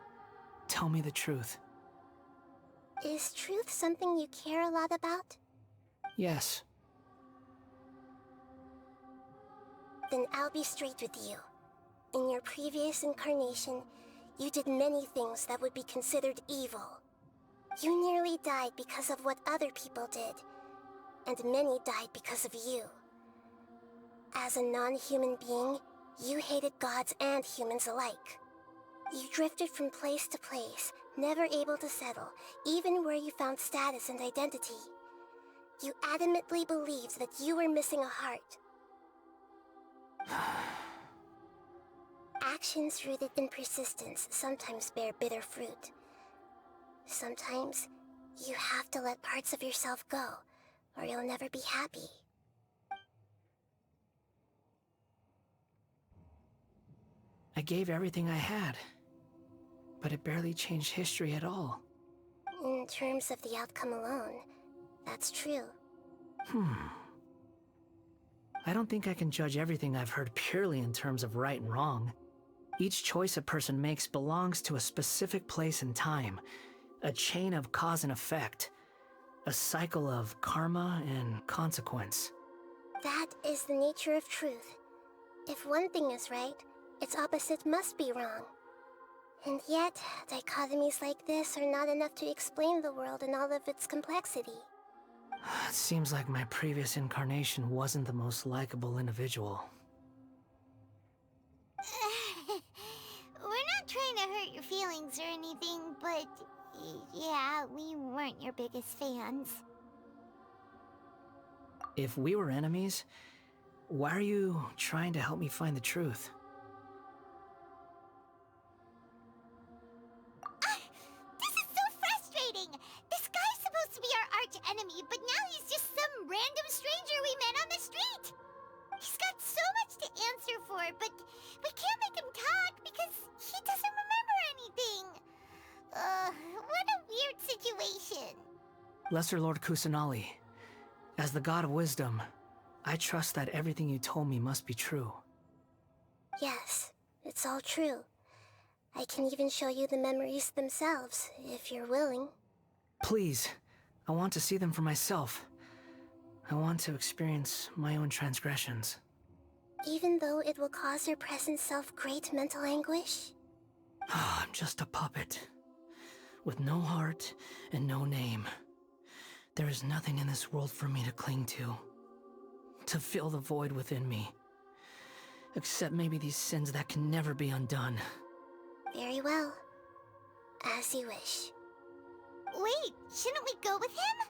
S9: tell me the truth.
S8: Is truth something you care a lot about?
S9: Yes.
S8: Then I'll be straight with you. In your previous incarnation, you did many things that would be considered evil. You nearly died because of what other people did, and many died because of you. As a non-human being, you hated gods and humans alike. You drifted from place to place, never able to settle, even where you found status and identity. You adamantly believed that you were missing a heart. Actions rooted in persistence sometimes bear bitter fruit. Sometimes, you have to let parts of yourself go, or you'll never be happy.
S9: I gave everything I had, but it barely changed history at all.
S8: In terms of the outcome alone, that's true.
S9: I don't think I can judge everything I've heard purely in terms of right and wrong. Each choice a person makes belongs to a specific place and time, a chain of cause and effect, a cycle of karma and consequence.
S8: That is the nature of truth. If one thing is right, its opposite must be wrong. And yet, dichotomies like this are not enough to explain the world in all of its complexity.
S9: It seems like my previous incarnation wasn't the most likable individual.
S2: We're not trying to hurt your feelings or anything, but yeah, we weren't your biggest fans.
S9: If we were enemies, why are you trying to help me find the truth?
S2: This is so frustrating! This guy's supposed to be our arch enemy, but now he's just some random stranger we met on the street! He's got so much to answer for, but we can't make him talk because he doesn't remember anything! What a weird situation.
S9: Lesser Lord Kusanali, as the God of Wisdom, I trust that everything you told me must be true.
S8: Yes, it's all true. I can even show you the memories themselves, if you're willing.
S9: Please, I want to see them for myself. I want to experience my own transgressions.
S8: Even though it will cause your present self great mental anguish?
S9: I'm just a puppet, with no heart and no name. There is nothing in this world for me to cling to fill the void within me. Except maybe these sins that can never be undone.
S8: Very well. As you wish.
S2: Wait, shouldn't we go with him?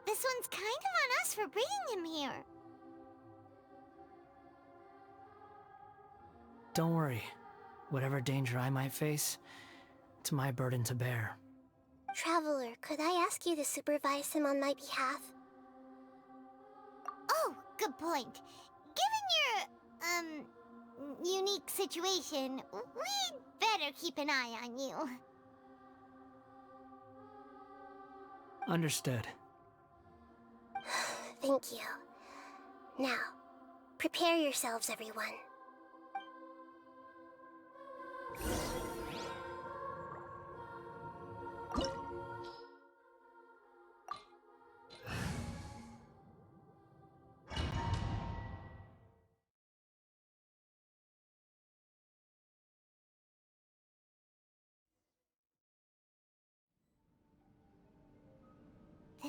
S2: This one's kind of on us for bringing him here.
S9: Don't worry. Whatever danger I might face, it's my burden to bear.
S8: Traveler, could I ask you to supervise him on my behalf?
S2: Oh, good point. Given your, unique situation, we'd better keep an eye on you.
S9: Understood.
S8: Thank you. Now, prepare yourselves, everyone.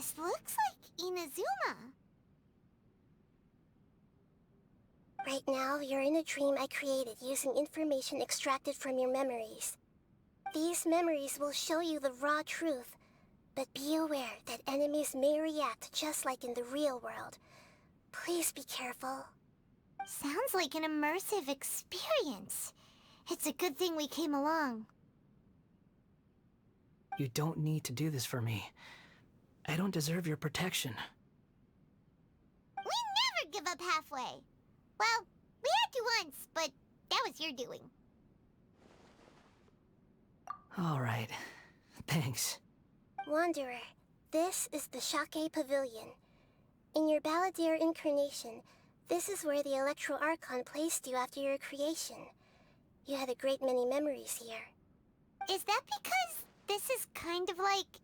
S2: This looks like Inazuma.
S8: Right now, you're in a dream I created using information extracted from your memories. These memories will show you the raw truth, but be aware that enemies may react just like in the real world. Please be careful.
S2: Sounds like an immersive experience. It's a good thing we came along.
S9: You don't need to do this for me. I don't deserve your protection.
S2: We never give up halfway. Well, we had to once, but that was your doing.
S9: All right. Thanks.
S8: Wanderer, this is the Shake Pavilion. In your Balladeer incarnation, this is where the Electro Archon placed you after your creation. You had a great many memories here.
S2: Is that because this is kind of like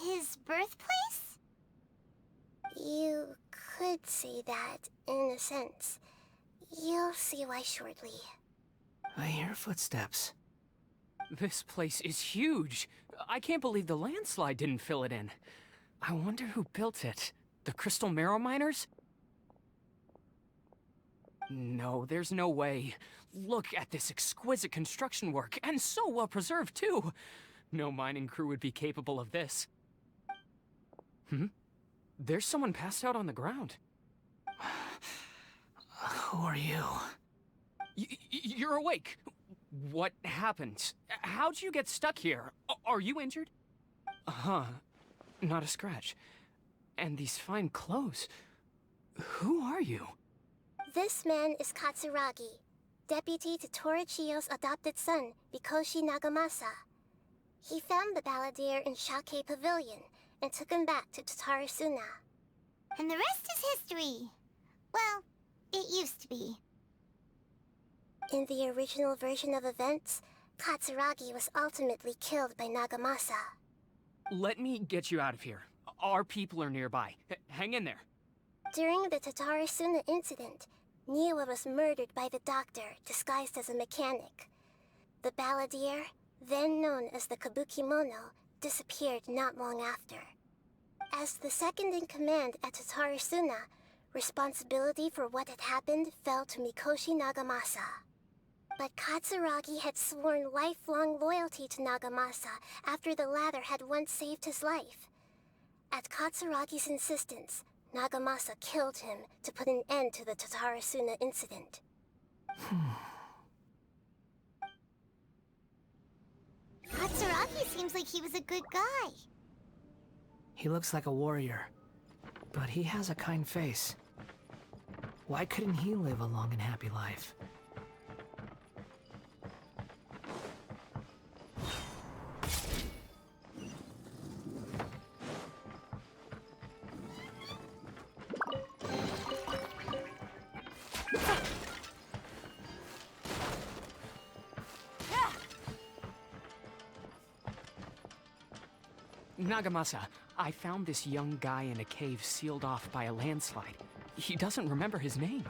S2: his birthplace?
S8: You could say that, in a sense. You'll see why shortly.
S9: I hear footsteps.
S12: This place is huge. I can't believe the landslide didn't fill it in. I wonder who built it. The Crystal Marrow Miners? No, there's no way. Look at this exquisite construction work, and so well preserved, too. No mining crew would be capable of this. There's someone passed out on the ground.
S9: Who are you?
S12: You're awake. What happened? How'd you get stuck here? Are you injured? Not a scratch. And these fine clothes. Who are you?
S8: This man is Katsuragi, deputy to Torichiyo's adopted son, Mikoshi Nagamasa. He found the Balladeer in Shake Pavilion and took him back to Tatarasuna.
S2: And the rest is history. Well, it used to be.
S8: In the original version of events, Katsuragi was ultimately killed by Nagamasa.
S12: Let me get you out of here. Our people are nearby. Hang in there.
S8: During the Tatarasuna incident, Niwa was murdered by the doctor disguised as a mechanic. The Balladeer, then known as the Kabukimono, disappeared not long after. As the second in command at Tatarasuna, responsibility for what had happened fell to Mikoshi Nagamasa. But Katsuragi had sworn lifelong loyalty to Nagamasa after the latter had once saved his life. At Katsuragi's insistence, Nagamasa killed him to put an end to the Tatarasuna incident.
S2: Katsuragi seems like he was a good guy.
S9: He looks like a warrior, but he has a kind face. Why couldn't he live a long and happy life?
S12: Nagamasa, I found this young guy in a cave sealed off by a landslide. He doesn't remember his name.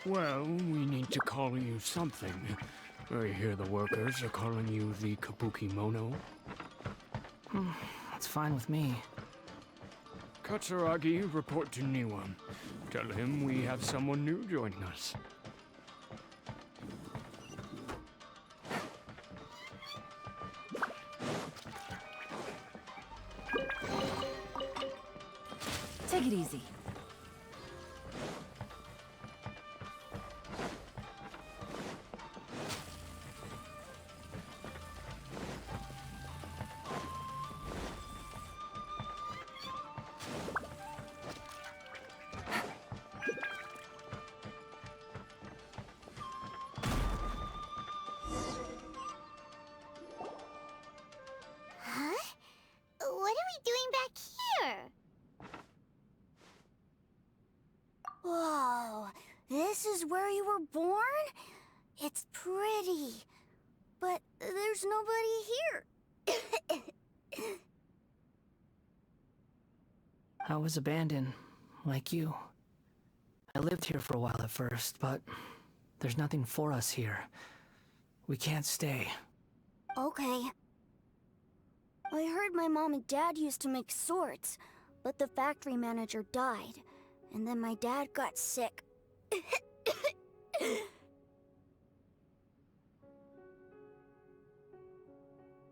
S1: Well, we need to call you something. I hear the workers are calling you the Kabukimono.
S9: That's fine with me.
S1: Katsuragi, report to Niwa. Tell him we have someone new joining us.
S11: Take it easy.
S2: Huh? What are we doing back here? Whoa, this is where you were born? It's pretty, but there's nobody here.
S9: I was abandoned, like you. I lived here for a while at first, but there's nothing for us here. We can't stay.
S2: Okay.
S13: I heard my mom and dad used to make swords, but the factory manager died, and then my dad got sick.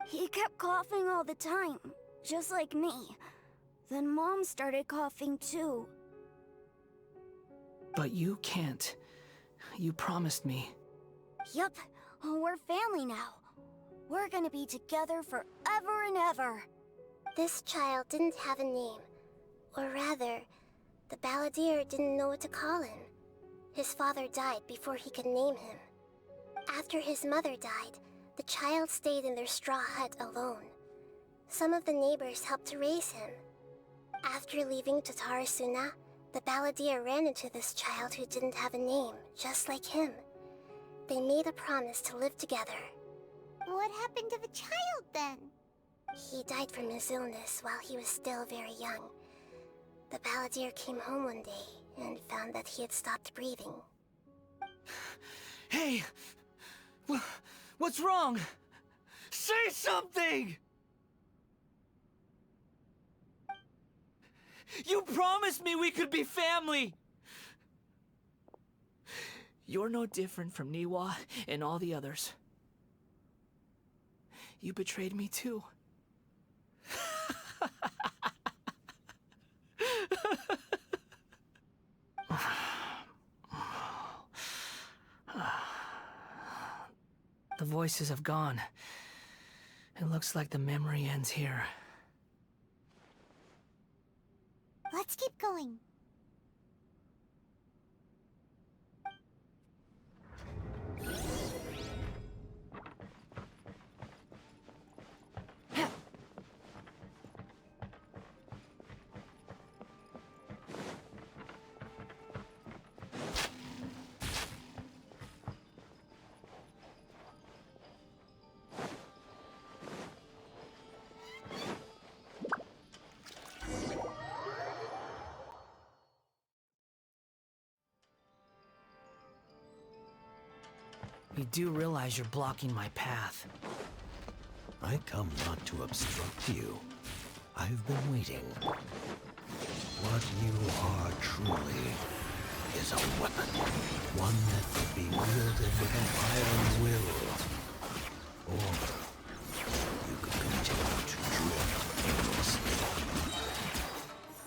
S13: He kept coughing all the time, just like me. Then Mom started coughing too.
S9: But you can't. You promised me.
S13: Yup, we're family now. We're gonna be together forever and ever.
S8: This child didn't have a name. Or rather, the balladeer didn't know what to call him. His father died before he could name him. After his mother died, the child stayed in their straw hut alone. Some of the neighbors helped to raise him. After leaving Tatarasuna, the balladeer ran into this child who didn't have a name, just like him. They made a promise to live together.
S2: What happened to the child then?
S8: He died from his illness while he was still very young. The balladeer came home one day and found that he had stopped breathing.
S9: Hey! What's wrong? Say something! You promised me we could be family! You're no different from Niwa and all the others. You betrayed me too. The voices have gone. It looks like the memory ends here.
S2: Let's keep going.
S9: You do realize you're blocking my path.
S5: I come not to obstruct you. I've been waiting. What you are truly is a weapon. One that could be wielded with an iron will. Or you could continue to drift aimlessly.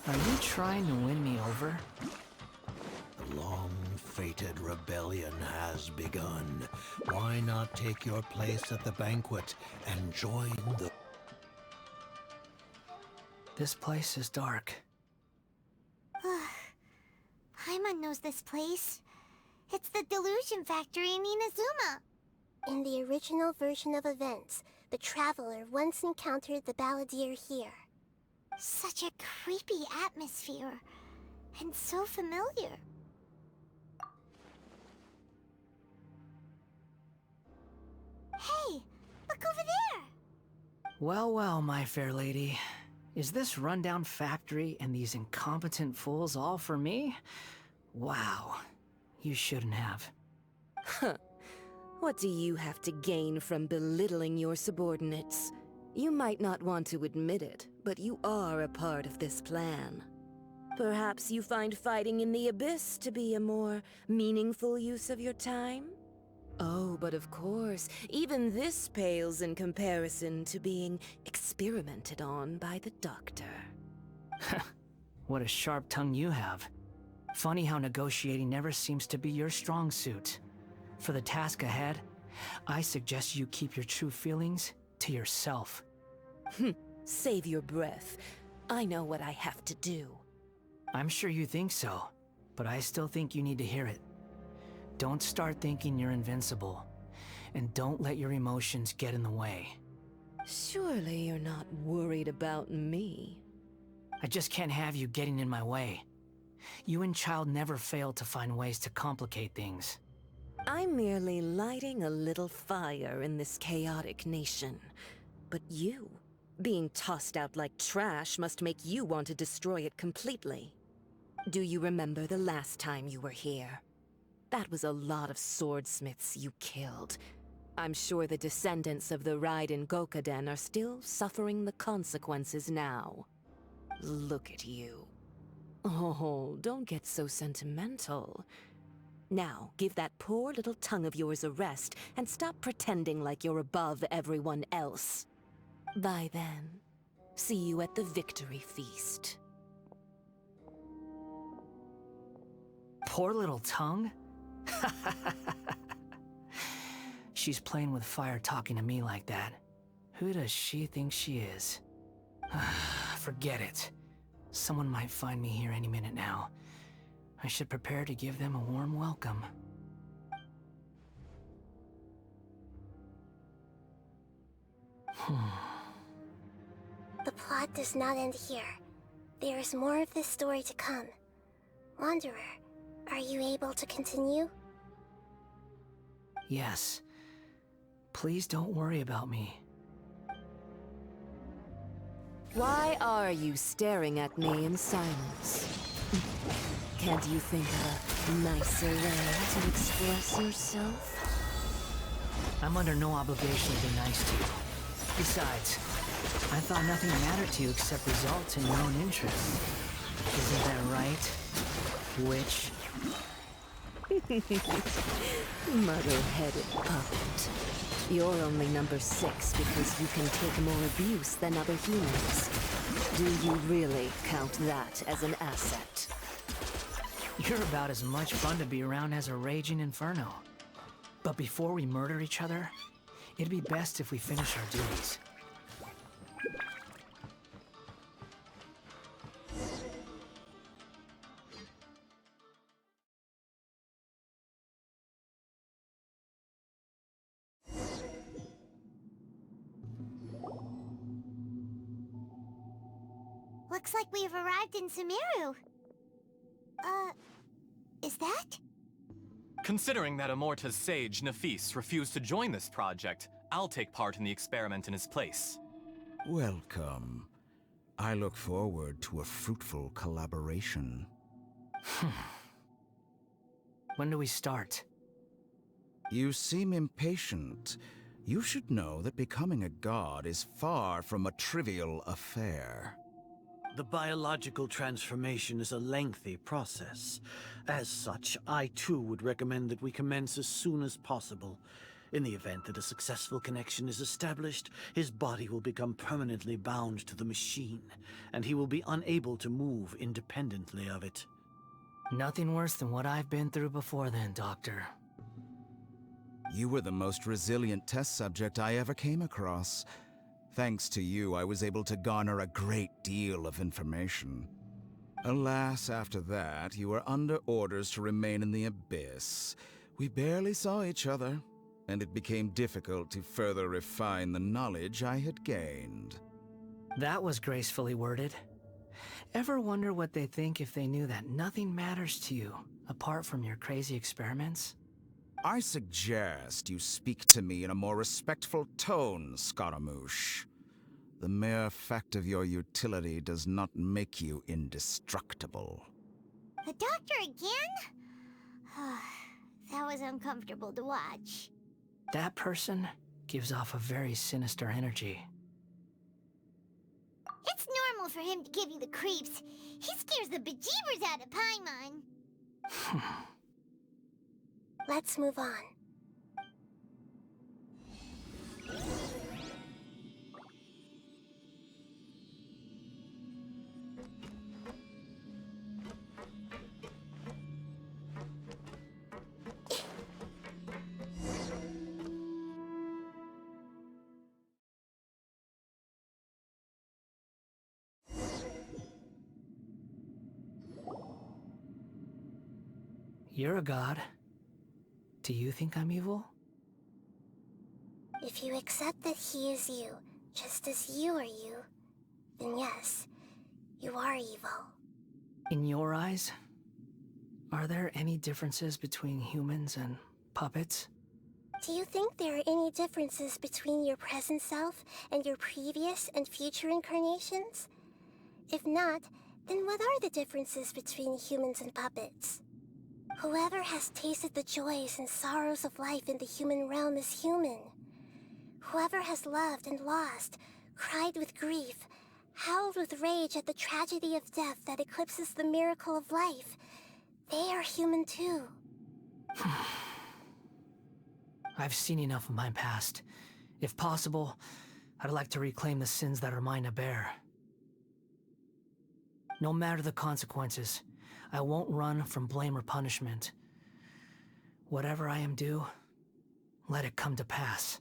S9: Are you trying to win me over?
S5: The long-fated rebellion has begun. Why not take your place at the banquet and join the...
S9: This place is dark.
S2: Paimon knows this place. It's the Delusion Factory in Inazuma.
S8: In the original version of events, the Traveler once encountered the balladeer here.
S2: Such a creepy atmosphere. And so familiar. Hey, look over there!
S9: Well, well, my fair lady. Is this rundown factory and these incompetent fools all for me? Wow. You shouldn't have.
S14: Huh. What do you have to gain from belittling your subordinates? You might not want to admit it, but you are a part of this plan. Perhaps you find fighting in the Abyss to be a more meaningful use of your time? Oh, but of course, even this pales in comparison to being experimented on by the Doctor.
S9: What a sharp tongue you have. Funny how negotiating never seems to be your strong suit. For the task ahead, I suggest you keep your true feelings to yourself.
S14: Save your breath. I know what I have to do.
S9: I'm sure you think so, but I still think you need to hear it. Don't start thinking you're invincible, and don't let your emotions get in the way.
S14: Surely you're not worried about me.
S9: I just can't have you getting in my way. You and Child never fail to find ways to complicate things.
S14: I'm merely lighting a little fire in this chaotic nation. But you, being tossed out like trash, must make you want to destroy it completely. Do you remember the last time you were here? That was a lot of swordsmiths you killed. I'm sure the descendants of the Raiden Gokaden are still suffering the consequences now. Look at you. Oh, don't get so sentimental. Now, give that poor little tongue of yours a rest and stop pretending like you're above everyone else. Bye then. See you at the victory feast.
S9: Poor little tongue? She's playing with fire talking to me like that. Who does she think she is? Forget it. Someone might find me here any minute now. I should prepare to give them a warm welcome.
S8: The plot does not end here. There is more of this story to come. Wanderer, are you able to continue?
S9: Yes. Please don't worry about me.
S14: Why are you staring at me in silence? Can't you think of a nicer way to express yourself?
S9: I'm under no obligation to be nice to you. Besides, I thought nothing mattered to you except results in your own interests. Isn't that right, witch?
S14: Mother-headed puppet. You're only number 6 because you can take more abuse than other humans. Do you really count that as an asset?
S9: You're about as much fun to be around as a raging inferno. But before we murder each other, it'd be best if we finish our duties.
S2: Looks like we've arrived in Sumeru. Is that?
S15: Considering that Amorta's sage, Nafis, refused to join this project, I'll take part in the experiment in his place.
S16: Welcome. I look forward to a fruitful collaboration.
S9: When do we start?
S16: You seem impatient. You should know that becoming a god is far from a trivial affair.
S17: The biological transformation is a lengthy process. As such, I too would recommend that we commence as soon as possible. In the event that a successful connection is established, his body will become permanently bound to the machine, and he will be unable to move independently of it.
S9: Nothing worse than what I've been through before then, Doctor.
S16: You were the most resilient test subject I ever came across. Thanks to you, I was able to garner a great deal of information. Alas, after that, you were under orders to remain in the Abyss. We barely saw each other, and it became difficult to further refine the knowledge I had gained.
S9: That was gracefully worded. Ever wonder what they think if they knew that nothing matters to you, apart from your crazy experiments?
S16: I suggest you speak to me in a more respectful tone, Scaramouche. The mere fact of your utility does not make you indestructible.
S2: The doctor again? That was uncomfortable to watch.
S9: That person gives off a very sinister energy.
S2: It's normal for him to give you the creeps. He scares the bejeebers out of Paimon.
S8: Let's move on.
S9: You're a god. Do you think I'm evil?
S8: If you accept that he is you, just as you are you, then yes, you are evil.
S9: In your eyes, are there any differences between humans and puppets?
S8: Do you think there are any differences between your present self and your previous and future incarnations? If not, then what are the differences between humans and puppets? Whoever has tasted the joys and sorrows of life in the human realm is human. Whoever has loved and lost, cried with grief, howled with rage at the tragedy of death that eclipses the miracle of life, they are human too.
S9: I've seen enough of my past. If possible, I'd like to reclaim the sins that are mine to bear. No matter the consequences, I won't run from blame or punishment. Whatever I am due, let it come to pass.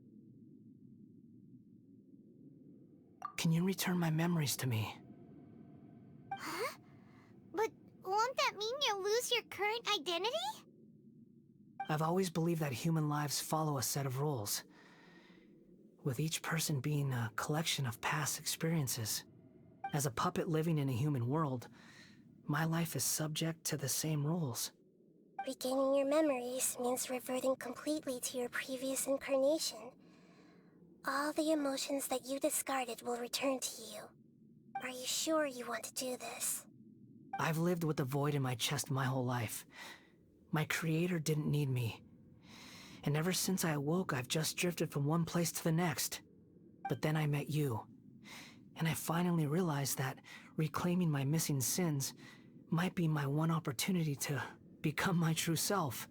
S9: Can you return my memories to me?
S2: Huh? But won't that mean you'll lose your current identity?
S9: I've always believed that human lives follow a set of rules, with each person being a collection of past experiences. As a puppet living in a human world, my life is subject to the same rules.
S8: Regaining your memories means reverting completely to your previous incarnation. All the emotions that you discarded will return to you. Are you sure you want to do this?
S9: I've lived with the void in my chest my whole life. My creator didn't need me. And ever since I awoke, I've just drifted from one place to the next. But then I met you. And I finally realized that reclaiming my missing sins might be my one opportunity to become my true self.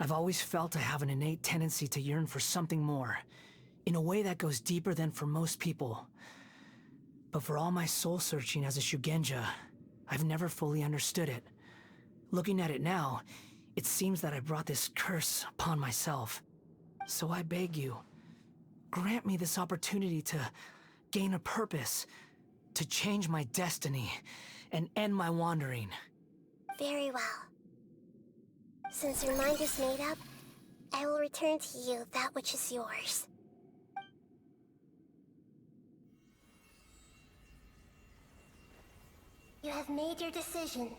S9: I've always felt I have an innate tendency to yearn for something more, in a way that goes deeper than for most people. But for all my soul-searching as a Shugenja, I've never fully understood it. Looking at it now, it seems that I brought this curse upon myself. So I beg you, grant me this opportunity to gain a purpose, to change my destiny, and end my wandering.
S8: Very well. Since your mind is made up, I will return to you that which is yours. You have made your decision.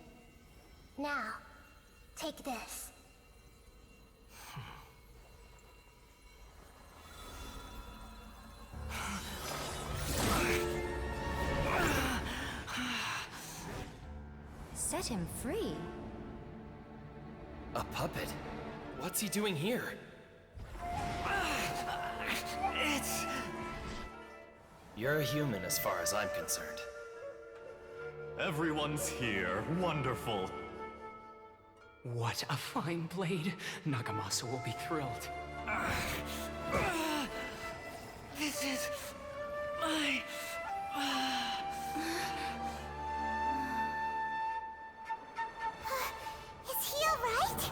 S8: Now, take this.
S11: Set him free.
S18: A puppet? What's he doing here? You're a human as far as I'm concerned.
S15: Everyone's here. Wonderful.
S12: What a fine blade. Nagamasu will be thrilled.
S9: This is my...
S2: Is he alright?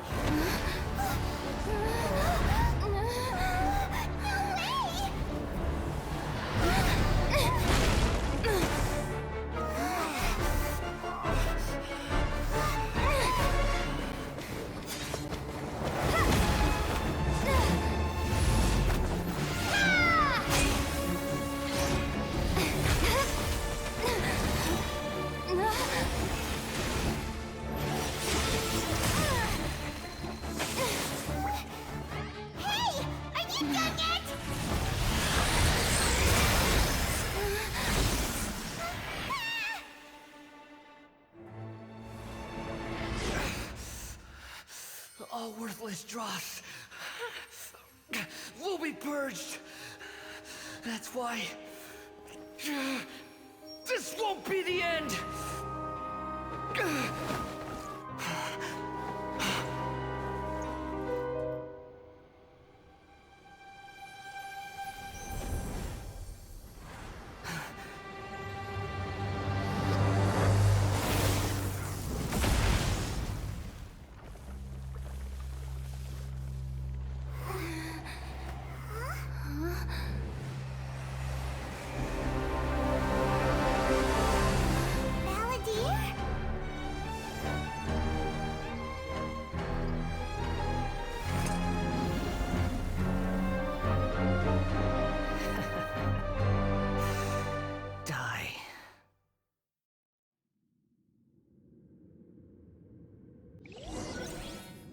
S9: All worthless dross will be purged. That's why this won't be the end.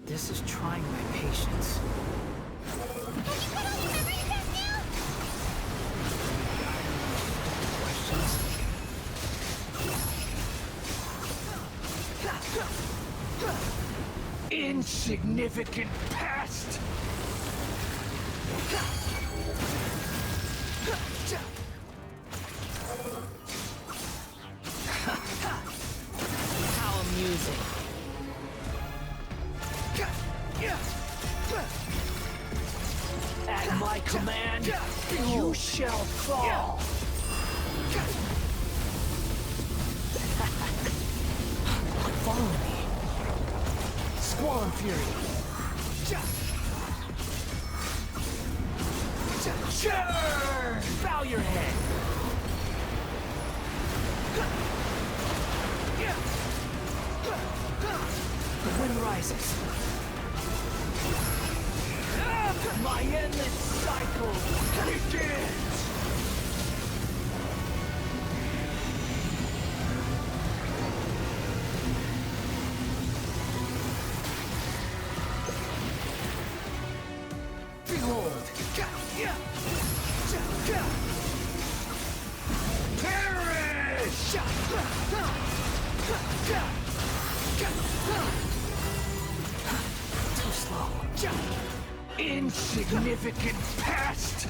S9: This is trying my patience.
S19: Insignificant pest!
S9: How amusing.
S19: At my command, you shall fall!
S9: Follow me. Squall Fury.
S19: Churn! Bow your head!
S9: The wind rises.
S19: My endless cycle begins! Behold! Perish!
S9: Too slow.
S19: Insignificant pest!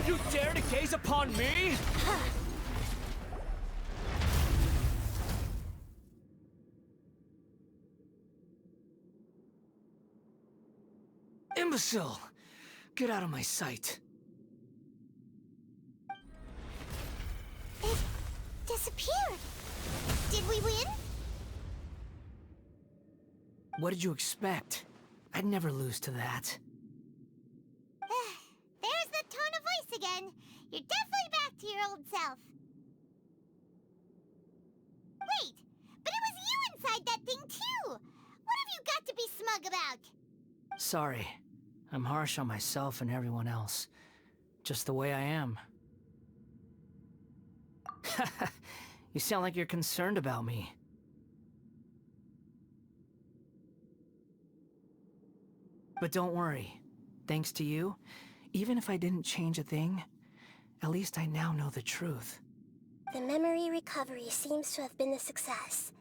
S19: You dare to gaze upon me?
S9: Imbecile! Get out of my sight.
S2: It disappeared. Did we win?
S9: What did you expect? I'd never lose to that.
S2: There's the tone of voice again. You're definitely back to your old self. Wait, but it was you inside that thing too! What have you got to be smug about?
S9: Sorry. I'm harsh on myself and everyone else. Just the way I am. You sound like you're concerned about me. But don't worry. Thanks to you, even if I didn't change a thing, at least I now know the truth.
S8: The memory recovery seems to have been a success.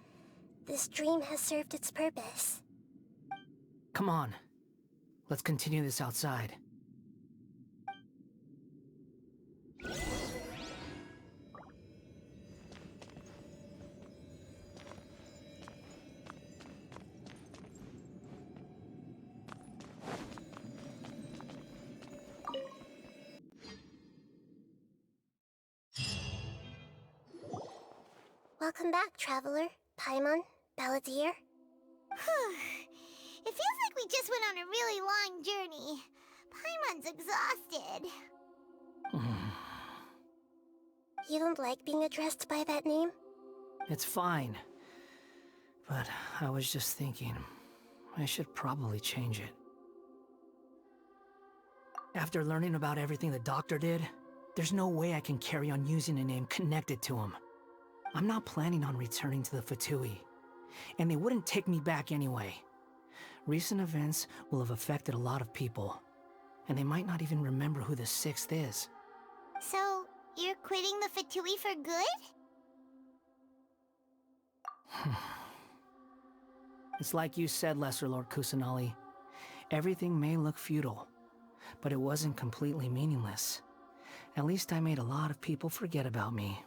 S8: This dream has served its purpose.
S9: Come on. Let's continue this outside.
S8: Welcome back, Traveler, Paimon, Balladeer.
S2: It feels like we just went on a really long journey. Paimon's exhausted.
S8: You don't like being addressed by that name?
S9: It's fine. But I was just thinking, I should probably change it. After learning about everything the doctor did, there's no way I can carry on using a name connected to him. I'm not planning on returning to the Fatui, and they wouldn't take me back anyway. Recent events will have affected a lot of people, and they might not even remember who the Sixth is.
S2: So, you're quitting the Fatui for good?
S9: It's like you said, Lesser Lord Kusanali. Everything may look futile, but it wasn't completely meaningless. At least I made a lot of people forget about me.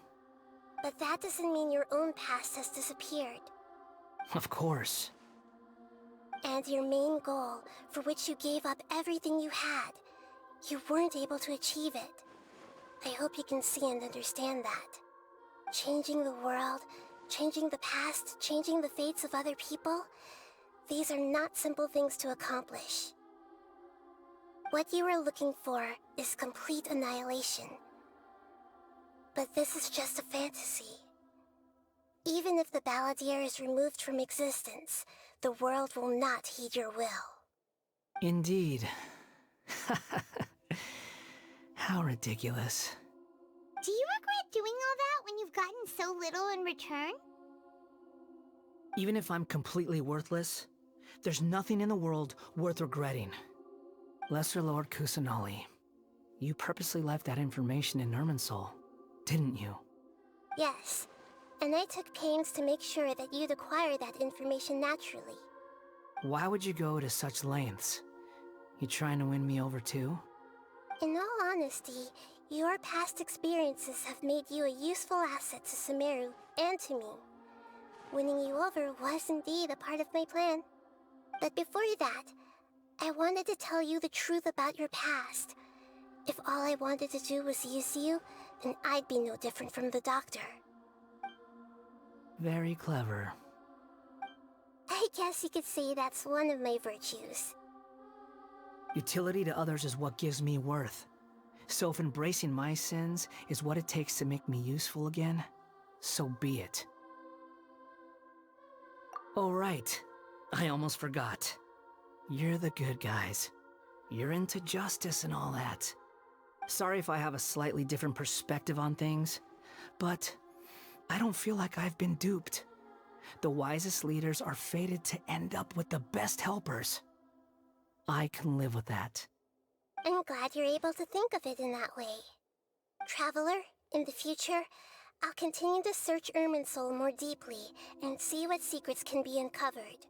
S8: But that doesn't mean your own past has disappeared.
S9: Of course.
S8: And your main goal, for which you gave up everything you had, you weren't able to achieve it. I hope you can see and understand that. Changing the world, changing the past, changing the fates of other people, these are not simple things to accomplish. What you are looking for is complete annihilation. But this is just a fantasy. Even if the Balladeer is removed from existence, the world will not heed your will.
S9: Indeed. How ridiculous.
S2: Do you regret doing all that when you've gotten so little in return?
S9: Even if I'm completely worthless, there's nothing in the world worth regretting. Lesser Lord Kusanali, you purposely left that information in Irminsul, didn't you?
S8: Yes, And I took pains to make sure that you'd acquire that information naturally.
S9: Why would you go to such lengths? You trying to win me over too?
S8: In all honesty, your past experiences have made you a useful asset to Sumeru and to me. Winning you over was indeed a part of my plan. But before that, I wanted to tell you the truth about your past. If all I wanted to do was use you, then I'd be no different from the doctor.
S9: Very clever.
S8: I guess you could say that's one of my virtues.
S9: Utility to others is what gives me worth. So if embracing my sins is what it takes to make me useful again, so be it. Oh right, I almost forgot. You're the good guys. You're into justice and all that. Sorry if I have a slightly different perspective on things, but I don't feel like I've been duped. The wisest leaders are fated to end up with the best helpers. I can live with that.
S8: I'm glad you're able to think of it in that way. Traveler, in the future, I'll continue to search Irminsul more deeply and see what secrets can be uncovered,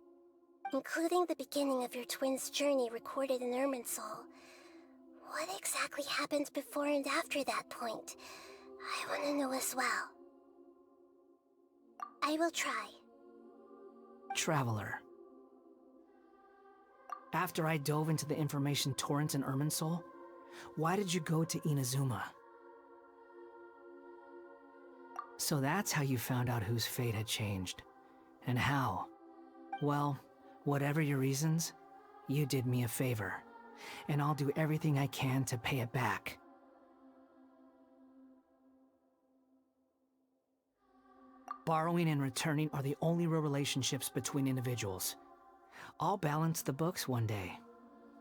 S8: including the beginning of your twins' journey recorded in Irminsul. What exactly happened before and after that point? I want to know as well. I will try.
S9: Traveler. After I dove into the information torrent in Irminsul, why did you go to Inazuma? So that's how you found out whose fate had changed. And how? Well, whatever your reasons, you did me a favor. And I'll do everything I can to pay it back. Borrowing and returning are the only real relationships between individuals. I'll balance the books one day.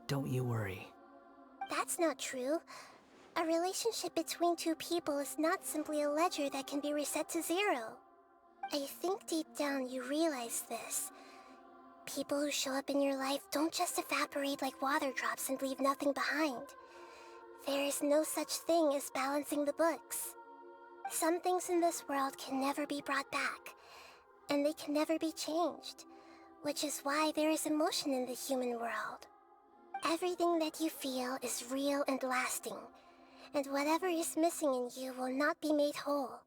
S9: Don't you worry.
S8: That's not true. A relationship between two people is not simply a ledger that can be reset to zero. I think deep down you realize this. People who show up in your life don't just evaporate like water drops and leave nothing behind. There is no such thing as balancing the books. Some things in this world can never be brought back, and they can never be changed, which is why there is emotion in the human world. Everything that you feel is real and lasting, and whatever is missing in you will not be made whole.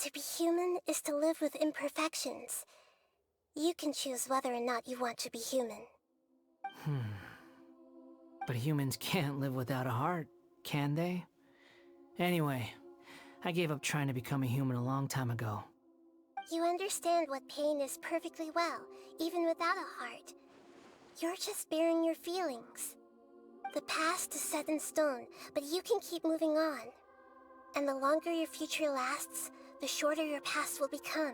S8: To be human is to live with imperfections. You can choose whether or not you want to be human.
S9: But humans can't live without a heart, can they? Anyway, I gave up trying to become a human a long time ago.
S8: You understand what pain is perfectly well, even without a heart. You're just bearing your feelings. The past is set in stone, but you can keep moving on. And the longer your future lasts, the shorter your past will become,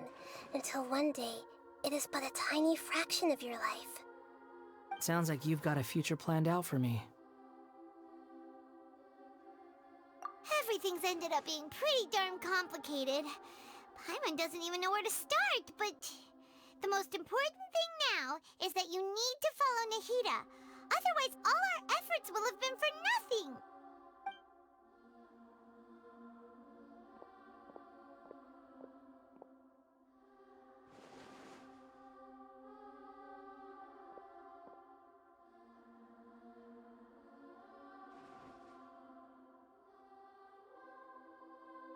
S8: until one day, it is but a tiny fraction of your life.
S9: Sounds like you've got a future planned out for me.
S2: Everything's ended up being pretty darn complicated. Paimon doesn't even know where to start, but the most important thing now is that you need to follow Nahida. Otherwise, all our efforts will have been for nothing.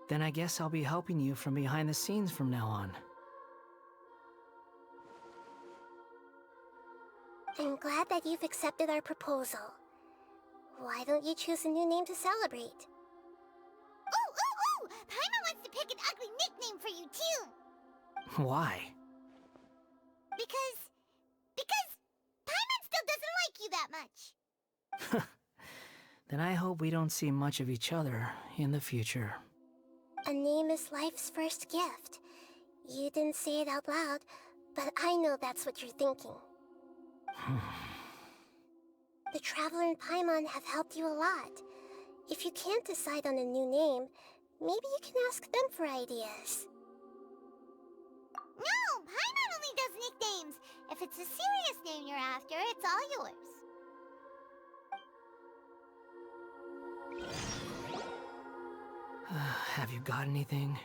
S9: Then I guess I'll be helping you from behind the scenes from now on.
S8: I'm glad that you've accepted our proposal. Why don't you choose a new name to celebrate?
S2: Ooh! Paimon wants to pick an ugly nickname for you, too!
S9: Why?
S2: Because Paimon still doesn't like you that much!
S9: Then I hope we don't see much of each other in the future.
S8: A name is life's first gift. You didn't say it out loud, but I know that's what you're thinking. The Traveler and Paimon have helped you a lot. If you can't decide on a new name, maybe you can ask them for ideas.
S2: No! Paimon only does nicknames! If it's a serious name you're after, it's all yours.
S9: Have you got anything?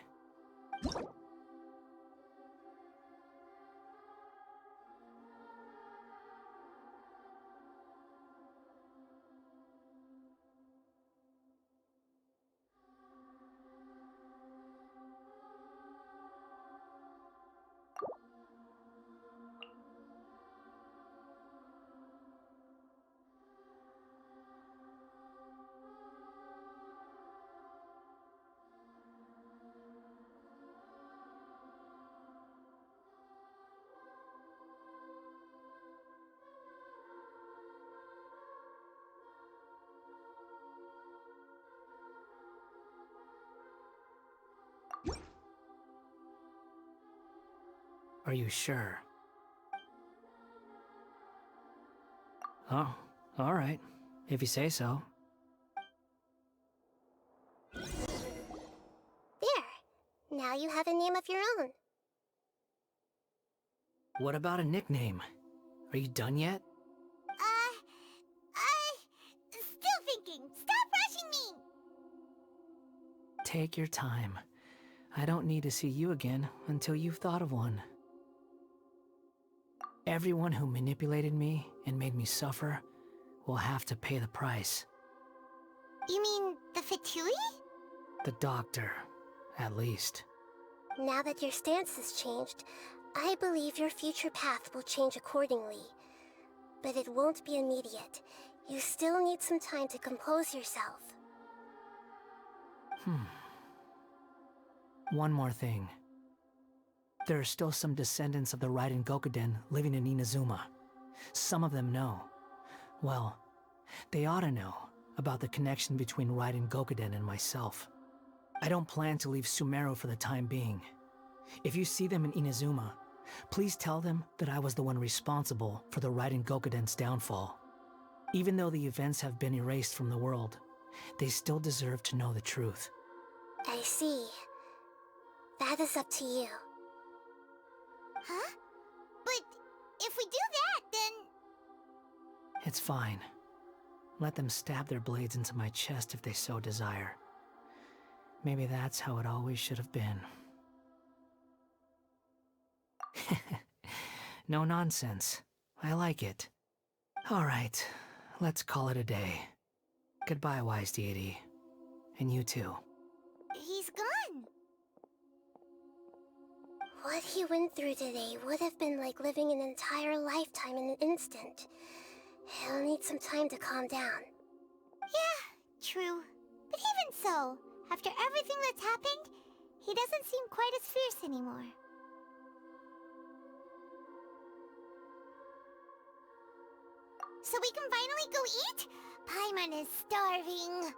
S9: Are you sure? Oh, alright. If you say so.
S8: There. Now you have a name of your own.
S9: What about a nickname? Are you done yet?
S2: Still thinking. Stop rushing me!
S9: Take your time. I don't need to see you again until you've thought of one. Everyone who manipulated me and made me suffer will have to pay the price.
S2: You mean the Fatui?
S9: The doctor, at least.
S8: Now that your stance has changed, I believe your future path will change accordingly. But it won't be immediate. You still need some time to compose yourself.
S9: One more thing. There are still some descendants of the Raiden Gokuden living in Inazuma. Some of them know. Well, they ought to know about the connection between Raiden Gokuden and myself. I don't plan to leave Sumeru for the time being. If you see them in Inazuma, please tell them that I was the one responsible for the Raiden Gokuden's downfall. Even though the events have been erased from the world, they still deserve to know the truth.
S8: I see. That is up to you.
S2: Huh? But if we do that, then...
S9: It's fine. Let them stab their blades into my chest if they so desire. Maybe that's how it always should have been. No nonsense. I like it. Alright, let's call it a day. Goodbye, wise deity. And you too.
S2: He's gone.
S8: What he went through today would have been like living an entire lifetime in an instant. He'll need some time to calm down.
S2: Yeah, true. But even so, after everything that's happened, he doesn't seem quite as fierce anymore. So we can finally go eat? Paimon is starving.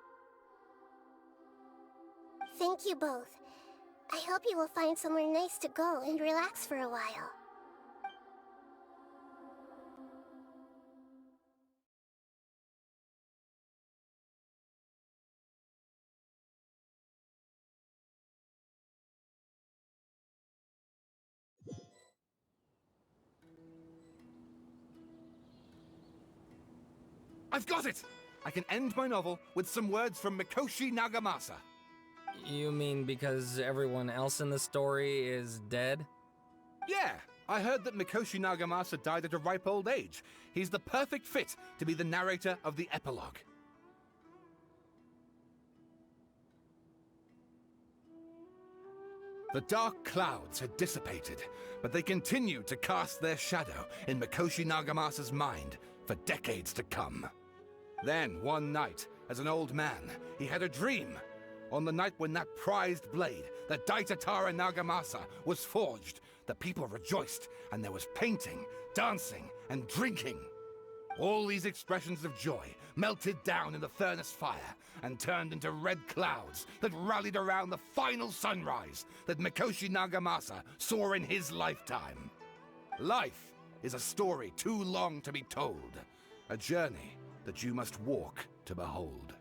S8: Thank you both. I hope you will find somewhere nice to go and relax for a while.
S7: I've got it! I can end my novel with some words from Mikoshi Nagamasa.
S6: You mean because everyone else in the story is dead?
S7: Yeah, I heard that Mikoshi Nagamasa died at a ripe old age. He's the perfect fit to be the narrator of the epilogue. The dark clouds had dissipated, but they continued to cast their shadow in Mikoshi Nagamasa's mind for decades to come. Then, one night, as an old man, he had a dream. On the night when that prized blade, the Daitatara Nagamasa, was forged, the people rejoiced, and there was painting, dancing, and drinking. All these expressions of joy melted down in the furnace fire and turned into red clouds that rallied around the final sunrise that Mikoshi Nagamasa saw in his lifetime. Life is a story too long to be told, a journey that you must walk to behold.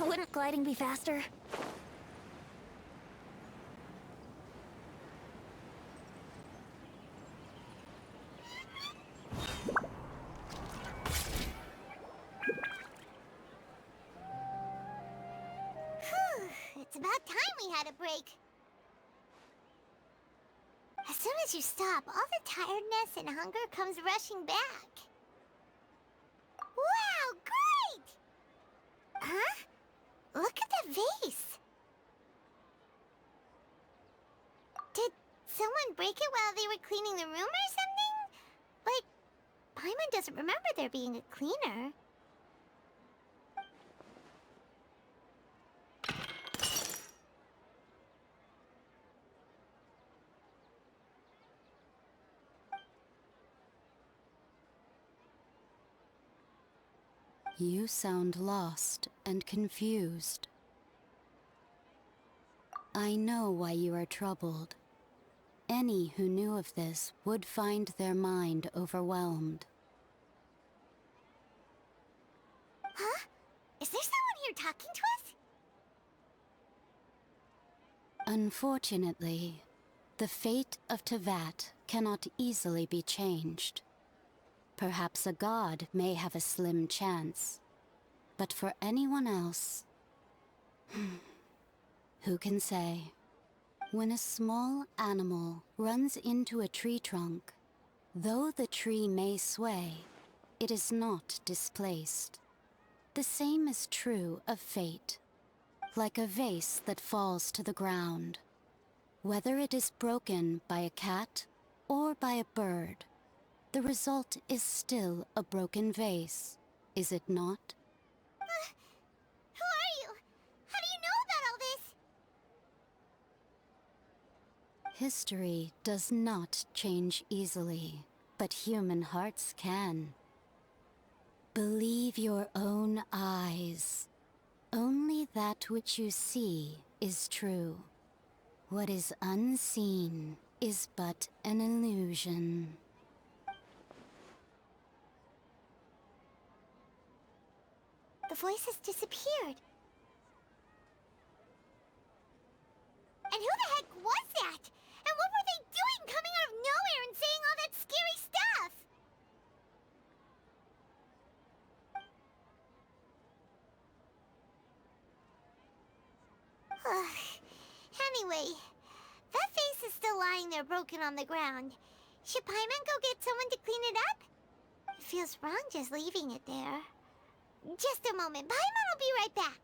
S13: Wouldn't gliding be faster?
S2: It's about time we had a break. As soon as you stop, all the tiredness and hunger comes rushing back. break it while they were cleaning the room or something? Like, Paimon doesn't remember there being a cleaner.
S20: You sound lost and confused. I know why you are troubled. Any who knew of this would find their mind overwhelmed.
S2: Huh? Is there someone here talking to us?
S20: Unfortunately, the fate of Tevat cannot easily be changed. Perhaps a god may have a slim chance, but for anyone else, who can say? When a small animal runs into a tree trunk, though the tree may sway, it is not displaced. The same is true of fate, like a vase that falls to the ground. Whether it is broken by a cat or by a bird, the result is still a broken vase, is it not?
S2: Who are you? How do you know about all this?
S20: History does not change easily, but human hearts can. Believe your own eyes. Only that which you see is true. What is unseen is but an illusion.
S2: The voice has disappeared. And who the heck was that? And what were they doing coming out of nowhere and saying all that scary stuff? Anyway, that face is still lying there broken on the ground. Should Paimon go get someone to clean it up? It feels wrong just leaving it there. Just a moment. Paimon will be right back.